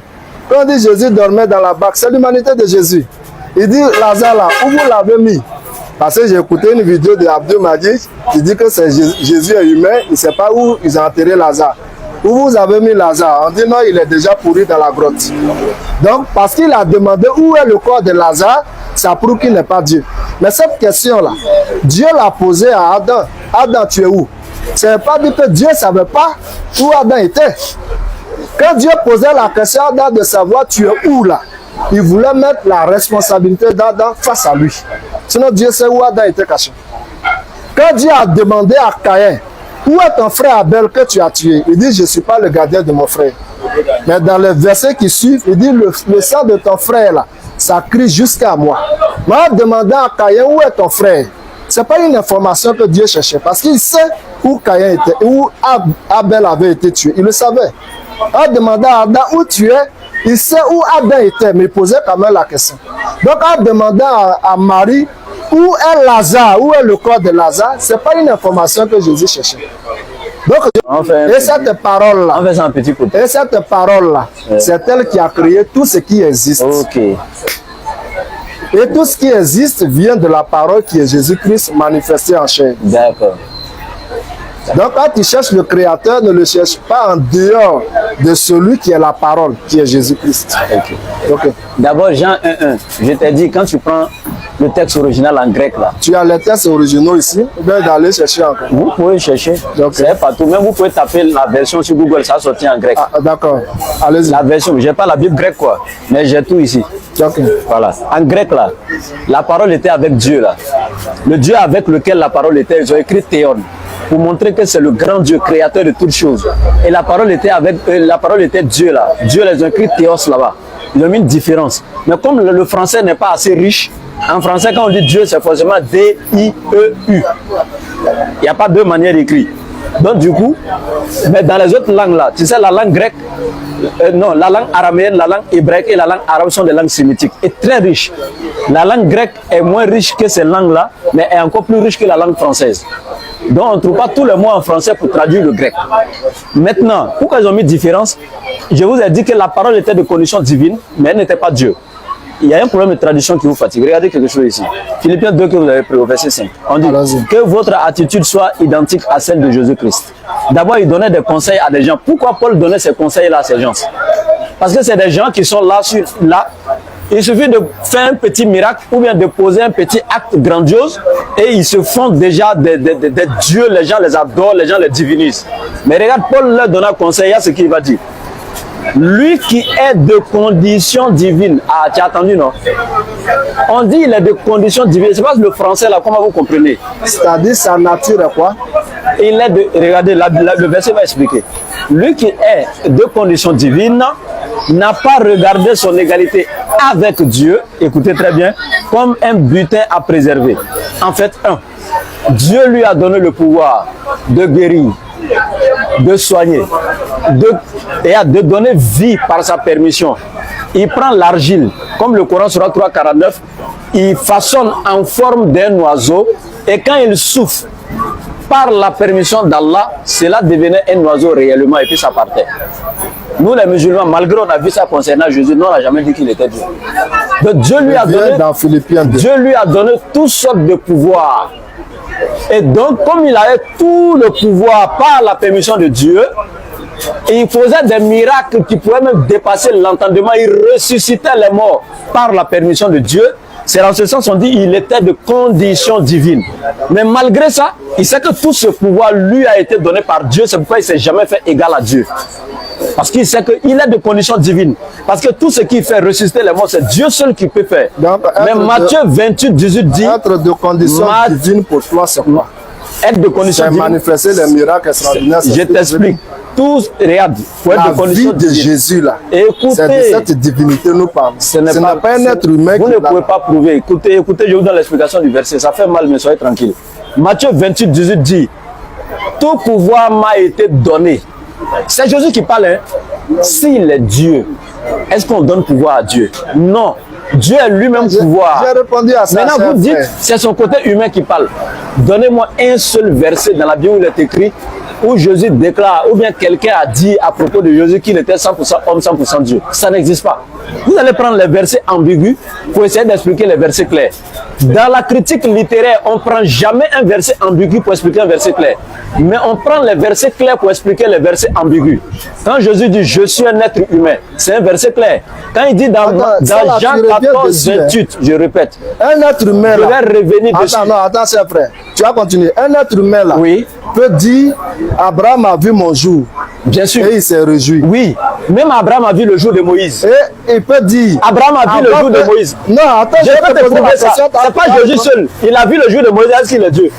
C: Quand on dit Jésus dormait dans la barque, c'est l'humanité de Jésus. Il dit Lazare là, où vous l'avez mis? Parce que j'ai écouté une vidéo de Abdou Madi qui dit que c'est Jésus est humain, il ne sait pas où ils ont enterré Lazare. Où vous avez mis Lazare? On dit non, il est déjà pourri dans la grotte. Donc, parce qu'il a demandé où est le corps de Lazare, ça prouve qu'il n'est pas Dieu. Mais cette question-là, Dieu l'a posée à Adam. Adam, tu es où? Ça ne veut pas dire que Dieu ne savait pas où Adam était. Quand Dieu posait la question à Adam de savoir tu es où là, il voulait mettre la responsabilité d'Adam face à lui. Sinon Dieu sait où Adam était caché. Quand Dieu a demandé à Caïn, où est ton frère Abel que tu as tué? Il dit, je ne suis pas le gardien de mon frère. Mais dans les versets qui suivent, il dit, le sang de ton frère là, ça crie jusqu'à moi. Mais en demandant à Caïn, où est ton frère? Ce n'est pas une information que Dieu cherchait, parce qu'il sait où Caïn était, où Abel avait été tué. Il le savait. En demandant à Adam où tu es, il sait où Adam était, mais il posait quand même la question. Donc en demandant à Marie où est Lazare, où est le corps de Lazare, ce n'est pas une information que Jésus cherchait. Donc, et cette parole-là,
A: On fait ça un petit côté.
C: et cette parole-là, c'est elle qui a créé tout ce qui existe.
A: Ok.
C: Et tout ce qui existe vient de la parole qui est Jésus-Christ manifesté en chair.
A: D'accord.
C: Donc quand tu cherches le Créateur, ne le cherche pas en dehors de celui qui est la parole, qui est Jésus-Christ. Ok.
A: D'abord, Jean 1.1. Je t'ai dit, quand tu prends le texte original en grec là,
C: Tu as les textes originaux ici, ou bien d'aller chercher encore.
A: vous pouvez chercher.
C: Ok.
A: C'est partout. Même vous pouvez taper la version sur Google, ça sortit en grec.
C: Ah, d'accord. Allez-y.
A: La version, j'ai pas la Bible grecque quoi, mais j'ai tout ici.
C: Ok.
A: Voilà. En grec là, la parole était avec Dieu là. Le Dieu avec lequel la parole était, ils ont écrit Théon, pour montrer que c'est le grand Dieu créateur de toutes choses. Et la parole était Dieu là. Dieu les a écrit Théos là-bas. Ils ont mis une différence. Mais comme le français n'est pas assez riche, en français quand on dit Dieu c'est forcément D-I-E-U. Il n'y a pas deux manières d'écrire. Donc du coup, mais dans les autres langues là, tu sais la langue grecque, non, la langue araméenne, la langue hébraïque et la langue arabe sont des langues sémitiques et très riches. La langue grecque est moins riche que ces langues-là, mais est encore plus riche que la langue française. Donc on ne trouve pas tous les mots en français pour traduire le grec. Maintenant, pourquoi ils ont mis différence? Je vous ai dit que la parole était de condition divine, mais elle n'était pas Dieu. Il y a un problème de traduction qui vous fatigue. Regardez quelque chose ici. Philippiens 2 que vous avez pris au verset 5. On dit que votre attitude soit identique à celle de Jésus-Christ. D'abord, il donnait des conseils à des gens. Pourquoi Paul donnait ces conseils-là à ces gens? Parce que c'est des gens qui sont là, il suffit de faire un petit miracle ou bien de poser un petit acte grandiose et ils se font déjà des dieux, les gens les adorent, les gens les divinisent. Mais regarde, Paul leur donne un conseil, il y a ce qu'il va dire. Lui qui est de condition divine. Ah, tu as entendu, non? On dit il est de condition divine. C'est pas le français là, comment vous comprenez?
C: C'est-à-dire sa nature est quoi?
A: Il est de, regardez, le verset va expliquer. Lui qui est de condition divine n'a pas regardé son égalité avec Dieu, écoutez très bien, comme un butin à préserver. En fait, Dieu lui a donné le pouvoir de guérir, de soigner, de donner vie par sa permission. Il prend l'argile, comme le Coran Sourate 3:49, il façonne en forme d'un oiseau et quand il souffle, par la permission d'Allah, cela devenait un oiseau réellement et puis ça partait. Nous les musulmans, malgré on a vu ça concernant Jésus, nous on n'a jamais dit qu'il était Dieu. Donc Dieu lui a donné toutes sortes de pouvoirs. Et donc comme il avait tout le pouvoir par la permission de Dieu, il faisait des miracles qui pouvaient même dépasser l'entendement, il ressuscitait les morts par la permission de Dieu. C'est dans ce sens qu'on dit qu'il était de condition divine. Mais malgré ça, il sait que tout ce pouvoir lui a été donné par Dieu. C'est pourquoi il ne s'est jamais fait égal à Dieu. Parce qu'il sait qu'il est de condition divine. Parce que tout ce qui fait ressusciter les morts, c'est Dieu seul qui peut faire. Donc, mais Matthieu 28, 18 dit...
C: Être de condition divine pour toi, c'est quoi?
A: Être de condition
C: C'est
A: divine.
C: manifester les miracles extraordinaires.
A: Je t'explique. Tous, regarde, pour être
C: La
A: de condition
C: vie de
A: divine.
C: Jésus là.
A: Écoutez.
C: C'est de cette divinité nous parlons.
A: Ce n'est pas
C: un être humain
A: Vous
C: qui
A: ne
C: l'a.
A: pouvez pas prouver. Écoutez, écoutez, je vous donne l'explication du verset. Ça fait mal, mais soyez tranquille. Matthieu 28, 18 dit: tout pouvoir m'a été donné. C'est Jésus qui parle. Hein. S'il est Dieu, est-ce qu'on donne pouvoir à Dieu? Non. Dieu est lui-même pouvoir.
C: J'ai répondu à ça.
A: Maintenant, vous dites, c'est son côté humain qui parle. Donnez-moi un seul verset dans la Bible où il est écrit, où Jésus déclare, ou bien quelqu'un a dit à propos de Jésus qu'il était 100% homme, 100% Dieu. Ça n'existe pas. Vous allez prendre les versets ambigus pour essayer d'expliquer les versets clairs. Dans la critique littéraire, on ne prend jamais un verset ambigu pour expliquer un verset clair. Mais on prend les versets clairs pour expliquer les versets ambigus. Quand Jésus dit « je suis un être humain », c'est un verset clair. Quand il dit dans Jean 14, 28, je répète,
C: un être humain
A: je
C: là.
A: vais revenir dessus.
C: Attends, non, attends, c'est frère. Tu vas continuer. Un être humain là
A: Oui.
C: peut dire Abraham a vu mon jour
A: Bien sûr.
C: et il s'est réjoui.
A: Oui, même Abraham a vu le jour de Moïse.
C: Et il peut dire
A: Abraham a vu le jour de Moïse.
C: Non, attends,
A: Je vais te
C: poser la
A: prouver ça.
C: question.
A: C'est pas Jésus seul. Il a vu le jour de Moïse. Est-ce qu'il est Dieu?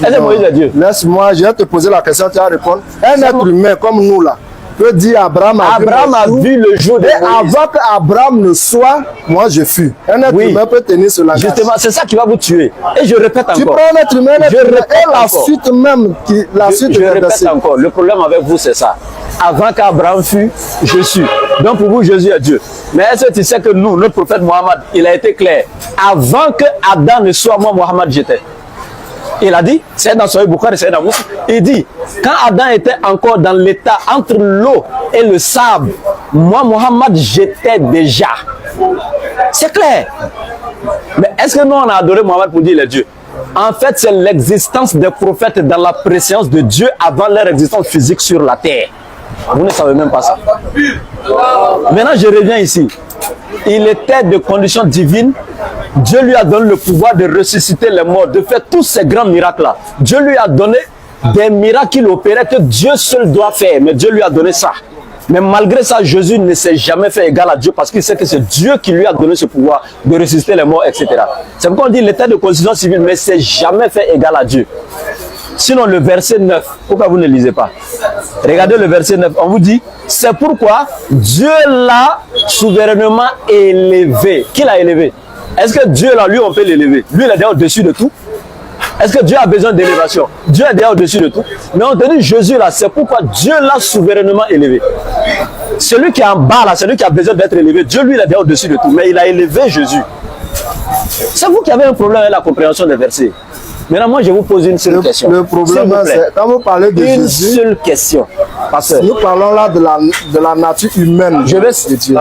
A: Est-ce que Moïse est Dieu?
C: Laisse-moi, je vais te poser la question, tu vas répondre. Un être humain comme nous là peut dire Abraham a
A: vu le jour de
C: et
A: Moïse.
C: avant qu'Abraham ne soit, moi je fus. Un être
A: Oui.
C: humain peut tenir ce langage.
A: Justement, c'est ça qui va vous tuer. Et je répète
C: Tu
A: encore.
C: prends un être humain,
A: Je répète
C: et la
A: encore.
C: suite même, la suite
A: Je
C: de
A: répète
C: verset.
A: encore. Le problème avec vous, c'est ça. Avant qu'Abraham fût, je suis. Donc pour vous, Jésus est Dieu. Mais est-ce que tu sais que nous, notre prophète Mohammed, il a été clair. Avant que Adam ne soit moi, Mohammed, j'étais. Il a dit, c'est dans Sahih Bukhari, c'est dans Muslim. Il dit, quand Adam était encore dans l'état entre l'eau et le sable, moi, Mohammed, j'étais déjà. C'est clair. Mais est-ce que nous, on a adoré Mohammed pour dire il est Dieu? En fait, c'est l'existence des prophètes dans la préscience de Dieu avant leur existence physique sur la terre. Vous ne savez même pas ça. Maintenant, je reviens ici. Il était de condition divine. Dieu lui a donné le pouvoir de ressusciter les morts, de faire tous ces grands miracles-là. Dieu lui a donné des miracles qu'il opérait que Dieu seul doit faire. Mais Dieu lui a donné ça. Mais malgré ça, Jésus ne s'est jamais fait égal à Dieu parce qu'il sait que c'est Dieu qui lui a donné ce pouvoir de ressusciter les morts, etc. C'est pourquoi on dit l'état de condition civile, mais c'est jamais fait égal à Dieu. Sinon, le verset 9, pourquoi vous ne lisez pas? Regardez le verset 9, on vous dit, c'est pourquoi Dieu l'a souverainement élevé. Qui l'a élevé? Est-ce que Dieu, là, lui, on peut l'élever? Lui, il est déjà au-dessus de tout. Est-ce que Dieu a besoin d'élévation? Dieu est déjà au-dessus de tout. Mais on te dit Jésus, là, c'est pourquoi Dieu l'a souverainement élevé. Celui qui est en bas, là, celui qui a besoin d'être élevé, Dieu, lui, il est déjà au-dessus de tout. Mais il a élevé Jésus. C'est vous qui avez un problème avec la compréhension des versets. Maintenant, moi, je vous pose une seule question.
C: Le problème, c'est quand vous parlez de
A: une
C: Jésus,
A: seule question. Pasteur.
C: nous parlons là de la nature humaine.
A: Je vais.
C: de Dieu.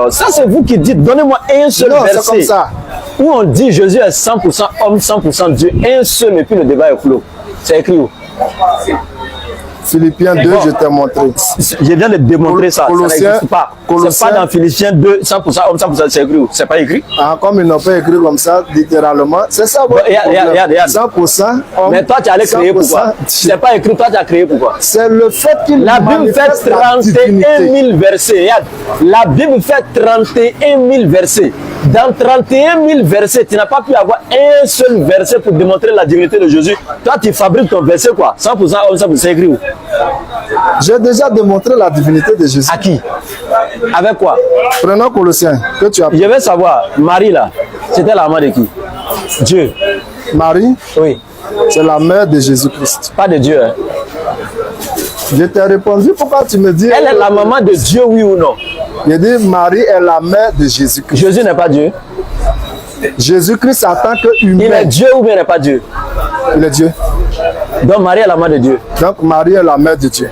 A: Ça, c'est vous qui dites. Donnez-moi un seul
C: Non, c'est
A: verset
C: comme ça.
A: où on dit Jésus est 100% homme, 100% Dieu. Un seul, et puis le débat est clos. C'est écrit où?
C: Philippiens 2, je t'ai montré.
A: Je viens de démontrer ça.
C: Colossiens-
A: Ça n'existe pas. C'est
C: Colossiens-
A: pas dans Philippiens 2, 100% homme, 100% c'est écrit où? C'est pas écrit.
C: Ah, comme ils n'ont pas écrit comme ça, littéralement, c'est ça votre
A: Regarde.
C: 100% homme,
A: Mais toi, tu allais créer
C: 100%
A: pourquoi?
C: Dieu.
A: C'est pas écrit, toi, tu as créé pourquoi?
C: C'est le fait qu'il
A: La Bible fait
C: manifeste la
A: 31
C: divinité.
A: 000 versets. Regarde, la Bible fait 31 000 versets. Dans 31 000 versets, tu n'as pas pu avoir un seul verset pour démontrer la divinité de Jésus. Toi, tu fabriques ton verset quoi? 100% homme, 100% c'est écrit où?
C: J'ai déjà démontré la divinité de Jésus.
A: À qui? Avec quoi?
C: Prenons Colossiens, que tu as
A: Je vais savoir, Marie là, c'était la maman de qui? Dieu.
C: Marie,
A: Oui.
C: c'est la mère de Jésus-Christ.
A: Pas de Dieu. Hein.
C: Je t'ai répondu, pourquoi tu me dis...
A: Elle est la maman de Dieu, oui ou non?
C: J'ai dit, Marie est la mère de Jésus-Christ.
A: Jésus n'est pas Dieu.
C: Jésus-Christ en tant
A: Il
C: qu'humain,
A: est Dieu ou bien il n'est pas Dieu?
C: il est Dieu.
A: Donc Marie est la maman de Dieu.
C: Donc Marie est la mère de Dieu.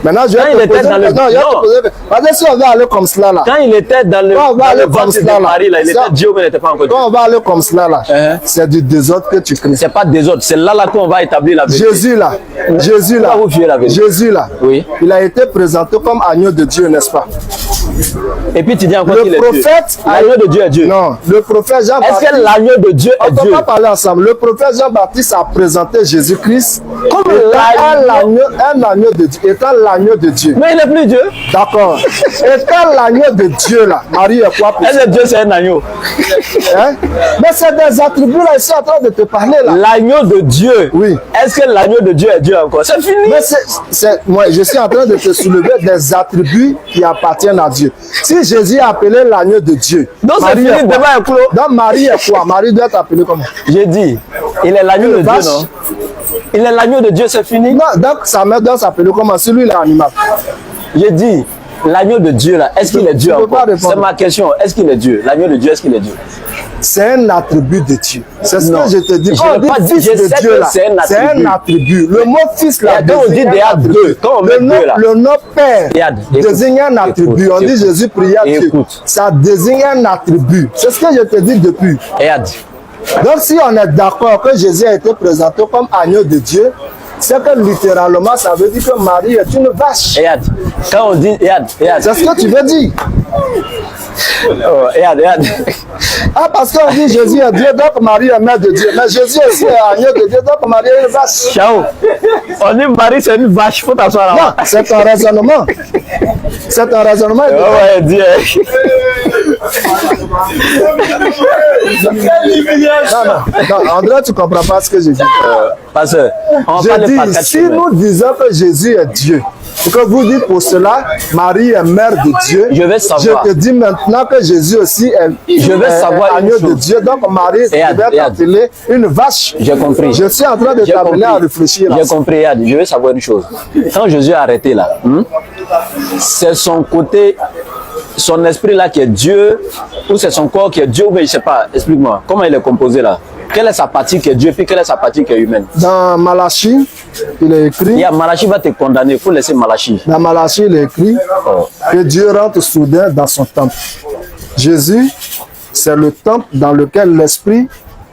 C: Maintenant, je
A: Quand
C: vais
A: il
C: te
A: était
C: poser...
A: dans le-
C: Non, je vais
A: Non.
C: te poser... Parce que si on va aller comme cela, là,
A: Quand il était dans le,
C: on va
A: dans
C: aller
A: le
C: comme
A: ventre
C: cela,
A: de
C: là.
A: Marie, là, il
C: Ça-
A: était Dieu ou bien il n'était pas encore Dieu?
C: quand on va aller comme cela, là, c'est du désordre que tu crées.
A: C'est pas des autres, c'est là qu'on va établir la vérité.
C: Jésus là, Jésus là,
A: Pourquoi vous fuyez la vérité?
C: Jésus là,
A: Oui.
C: il a été présenté comme agneau de Dieu, n'est-ce pas?
A: Et puis tu dis encore
C: Le
A: qu'il est Dieu.
C: prophète,
A: L'agneau de Dieu est Dieu.
C: non, le prophète
A: Est-ce
C: Jean-Baptiste,
A: que l'agneau de Dieu
C: on
A: est
C: ne peut
A: Dieu?
C: pas parler ensemble. Le prophète Jean-Baptiste a présenté Jésus-Christ
A: Comme
C: étant
A: l'agneau.
C: un agneau de Dieu, étant l'agneau de Dieu.
A: Mais il n'est plus Dieu.
C: D'accord. Étant l'agneau de Dieu là, Marie est quoi pour
A: Est-ce que Dieu c'est un agneau?
C: hein? Mais c'est des attributs là, ils sont en train de te parler là.
A: L'agneau de Dieu.
C: Oui.
A: Est-ce que l'agneau de Dieu est Dieu encore? C'est fini.
C: Mais moi, je suis en train de te soulever des attributs qui appartiennent à Dieu. Si Jésus est appelé l'agneau de Dieu,
A: Donc c'est fini,
C: est quoi?
A: débat est clos.
C: Donc Marie est quoi? Marie doit être appelée comment?
A: J'ai dit, il est l'agneau de Dieu,
C: vache.
A: non? Il est l'agneau de Dieu, c'est fini.
C: Non, donc sa mère doit s'appeler comment? C'est lui l'animal.
A: J'ai dit, l'agneau de Dieu là, est-ce qu'il est Dieu
C: peux
A: encore?
C: pas répondre.
A: C'est ma question. Est-ce qu'il est Dieu? L'agneau de Dieu, est-ce qu'il est Dieu?
C: C'est un attribut de Dieu. C'est ce
A: Non.
C: que je te dis.
A: Je
C: Quand on
A: n'ai pas
C: dit
A: dit,
C: fils
A: je
C: de
A: sais
C: Dieu
A: que
C: là,
A: c'est un
C: c'est
A: attribut.
C: un attribut. Le mot fils là,
A: Et quand on dit
C: désigne un
A: des
C: attribut.
A: deux, quand on met
C: le nom,
A: deux, là.
C: le nom père
A: Regarde, écoute.
C: désigne un attribut.
A: Écoute,
C: On dit
A: écoute.
C: Jésus priait à Dieu.
A: Écoute.
C: Ça désigne un attribut. C'est ce que je te dis depuis.
A: Regarde.
C: Donc si on est d'accord que Jésus a été présenté comme agneau de Dieu, c'est que littéralement ça veut dire que Marie est une vache.
A: Regarde. Quand on dit, regarde.
C: C'est ce que tu veux dire.
A: Oh, regarde.
C: Ah, parce qu'on dit Jésus est Dieu, donc Marie est mère de Dieu. Mais Jésus aussi est agneau de Dieu, donc Marie est une vache.
A: Ciao. On dit Marie, c'est une vache. Faut t'asseoir là.
C: Non, c'est un raisonnement. C'est un raisonnement.
A: Ouais, Dieu.
C: Non, André, tu ne comprends pas ce que j'ai dit.
A: Parce que on
C: Je
A: parle pas
C: dis,
A: quatre
C: si
A: chemins.
C: nous disons que Jésus est Dieu, et que vous dites pour cela, Marie est mère de Dieu,
A: Je vais savoir.
C: je te dis maintenant que Jésus aussi est,
A: Je vais savoir une
C: agneau de
A: chose.
C: Dieu, donc Marie
A: Regarde,
C: devait
A: regarde.
C: t'appeler une vache.
A: J'ai compris.
C: Je suis en train de
A: J'ai
C: t'amener à
A: compris.
C: réfléchir. là.
A: J'ai compris, regarde, je veux savoir une chose. Quand Jésus a arrêté là, c'est son côté, son esprit là qui est Dieu, ou c'est son corps qui est Dieu, ou bien je sais pas, explique-moi, comment il est composé là? Quelle est sa partie qui est Dieu, puis quelle est sa partie qui est humaine?
C: Dans Malachie, il est écrit,
A: Il y a Malachi va te condamner, il faut laisser Malachi.
C: dans Malachie, il est écrit que Dieu rentre soudain dans son temple. Jésus, c'est le temple dans lequel l'esprit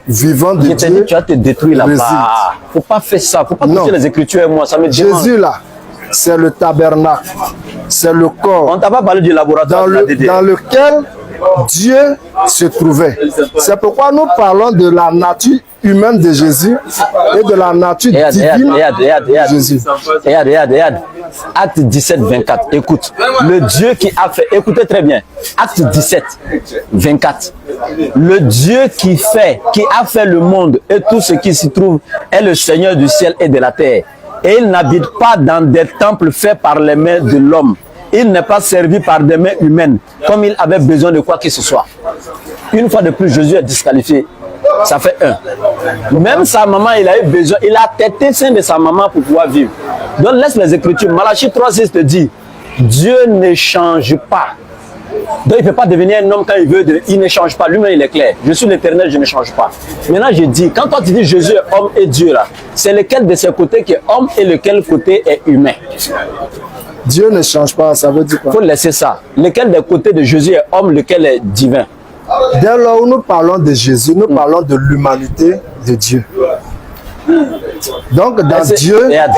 C: vivant de
A: Je t'ai dit,
C: Dieu
A: tu vas te détruire
C: réside.
A: là-bas. Faut pas faire ça, faut pas
C: Non.
A: toucher les Écritures et moi, ça me dérange.
C: Jésus là, c'est le tabernacle, c'est le corps
A: On t'a pas parlé du laboratoire de la DD.
C: dans lequel Dieu se trouvait. C'est pourquoi nous parlons de la nature humaine de Jésus et de la nature divine de Jésus.
A: Regarde. Acte 17, 24. Écoute. Le Dieu qui a fait, écoutez très bien. Acte 17, 24. Le Dieu qui a fait le monde et tout ce qui s'y trouve est le Seigneur du ciel et de la terre. Et il n'habite pas dans des temples faits par les mains de l'homme. Il n'est pas servi par des mains humaines, comme il avait besoin de quoi que ce soit. Une fois de plus, Jésus est disqualifié. Ça fait un. Même sa maman, il a eu besoin, il a tété sein de sa maman pour pouvoir vivre. Donc laisse les Écritures. Malachie 3,6 te dit, Dieu ne change pas. Donc il ne peut pas devenir un homme quand il veut, il ne change pas. Lui-même, il est clair. Je suis l'Éternel, je ne change pas. Maintenant, je dis, quand toi tu dis Jésus est homme et Dieu, là, c'est lequel de ces côtés qui est homme et lequel côté est humain?
C: Dieu ne change pas, ça veut dire quoi?
A: Il faut laisser ça. Lequel des côtés de Jésus est homme, lequel est divin?
C: Dès lors où nous parlons de Jésus, nous parlons de l'humanité de Dieu. Donc
A: Regarde.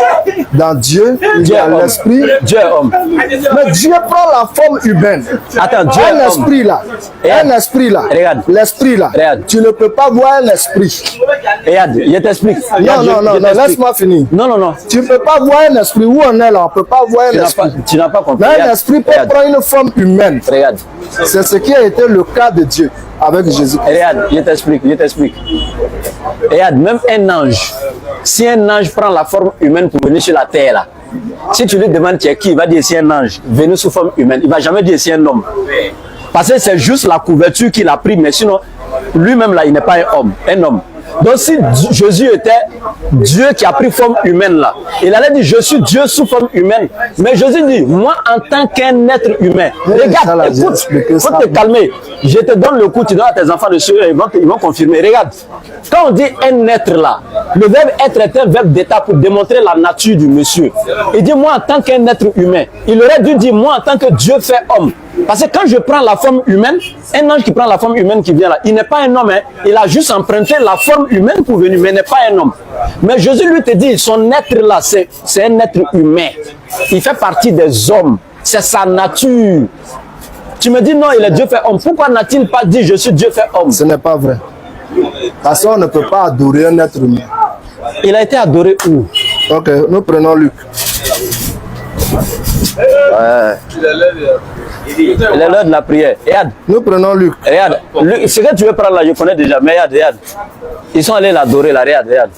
C: dans Dieu, il y
A: Dieu
C: a
A: est homme.
C: l'esprit.
A: Dieu est homme.
C: Mais Dieu prend la forme humaine.
A: Attends, Dieu est
C: Un
A: homme.
C: esprit là,
A: Regarde.
C: un esprit là,
A: Regarde.
C: l'esprit là,
A: Regarde.
C: tu ne peux pas voir un esprit.
A: Regarde, je t'explique.
C: Non,
A: Regarde,
C: non,
A: je
C: non,
A: t'explique.
C: laisse-moi finir.
A: Non.
C: Tu ne peux pas voir un esprit. Où on est là, on ne peut pas voir un esprit.
A: Tu n'as pas compris.
C: Mais un
A: Regarde,
C: esprit peut
A: regarde,
C: prendre une forme humaine.
A: regarde,
C: C'est ce qui a été le cas de Dieu avec Jésus.
A: regarde, je t'explique. Regarde, même un ange, si un ange prend la forme humaine pour venir sur la terre, là, si tu lui demandes qui est qui, il va dire c'est un ange, venu sous forme humaine. Il ne va jamais dire c'est un homme. Parce que c'est juste la couverture qu'il a pris, mais sinon, lui-même là, il n'est pas un homme. Donc si Jésus était Dieu qui a pris forme humaine là, il allait dire je suis Dieu sous forme humaine. Mais Jésus dit, moi en tant qu'un être humain, regarde, écoute, il faut te calmer. Je te donne le coup, tu donnes à tes enfants de suivre, ils vont confirmer. Regarde, quand on dit un être là, le verbe être est un verbe d'état pour démontrer la nature du monsieur. Il dit moi en tant qu'un être humain, il aurait dû dire moi en tant que Dieu fait homme. Parce que quand je prends la forme humaine, un ange qui prend la forme humaine qui vient là, il n'est pas un homme, hein. Il a juste emprunté la forme humaine pour venir, mais il n'est pas un homme. Mais Jésus lui te dit, son être là, c'est un être humain. Il fait partie des hommes, c'est sa nature. Tu me dis non, il est Dieu fait homme. Pourquoi n'a-t-il pas dit je suis Dieu fait homme?
C: Ce n'est pas vrai. Parce qu'on ne peut pas adorer un être humain.
A: Il a été adoré où?
C: Ok, nous prenons Luc.
A: Ouais. Il est l'heure de la prière. Regarde.
C: Nous prenons Luc.
A: Regarde. Ce que tu veux prendre là, je connais déjà. Mais regarde. Ils sont allés l'adorer là. Regarde.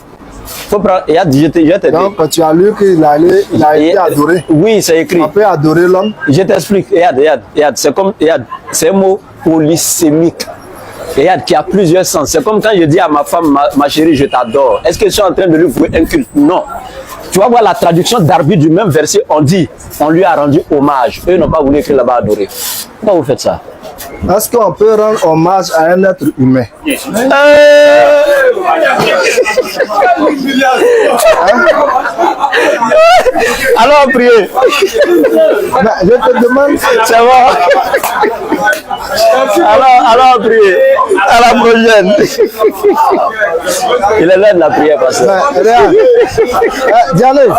A: Faut prendre. Regarde, je t'ai dit.
C: Donc, tu as Luc, il a été adoré.
A: Oui, c'est écrit.
C: On peut adorer l'homme.
A: Je t'explique. Regarde. C'est comme. Regarde. C'est un mot polysémique. Regarde, qui a plusieurs sens. C'est comme quand je dis à ma femme, ma chérie, je t'adore. Est-ce que je suis en train de lui vouer un culte? Non. Tu vas voir la traduction d'Arbi du même verset, on dit, on lui a rendu hommage. Eux n'ont pas voulu écrire là-bas adorer. Pourquoi vous faites ça?
C: Est-ce qu'on peut rendre hommage à un être humain?
A: Alors priez.
C: Je te demande.
A: C'est bon. Alors priez. À la prochaine. Il est l'heure de la prière, pasteur.
C: Regarde. Diallo.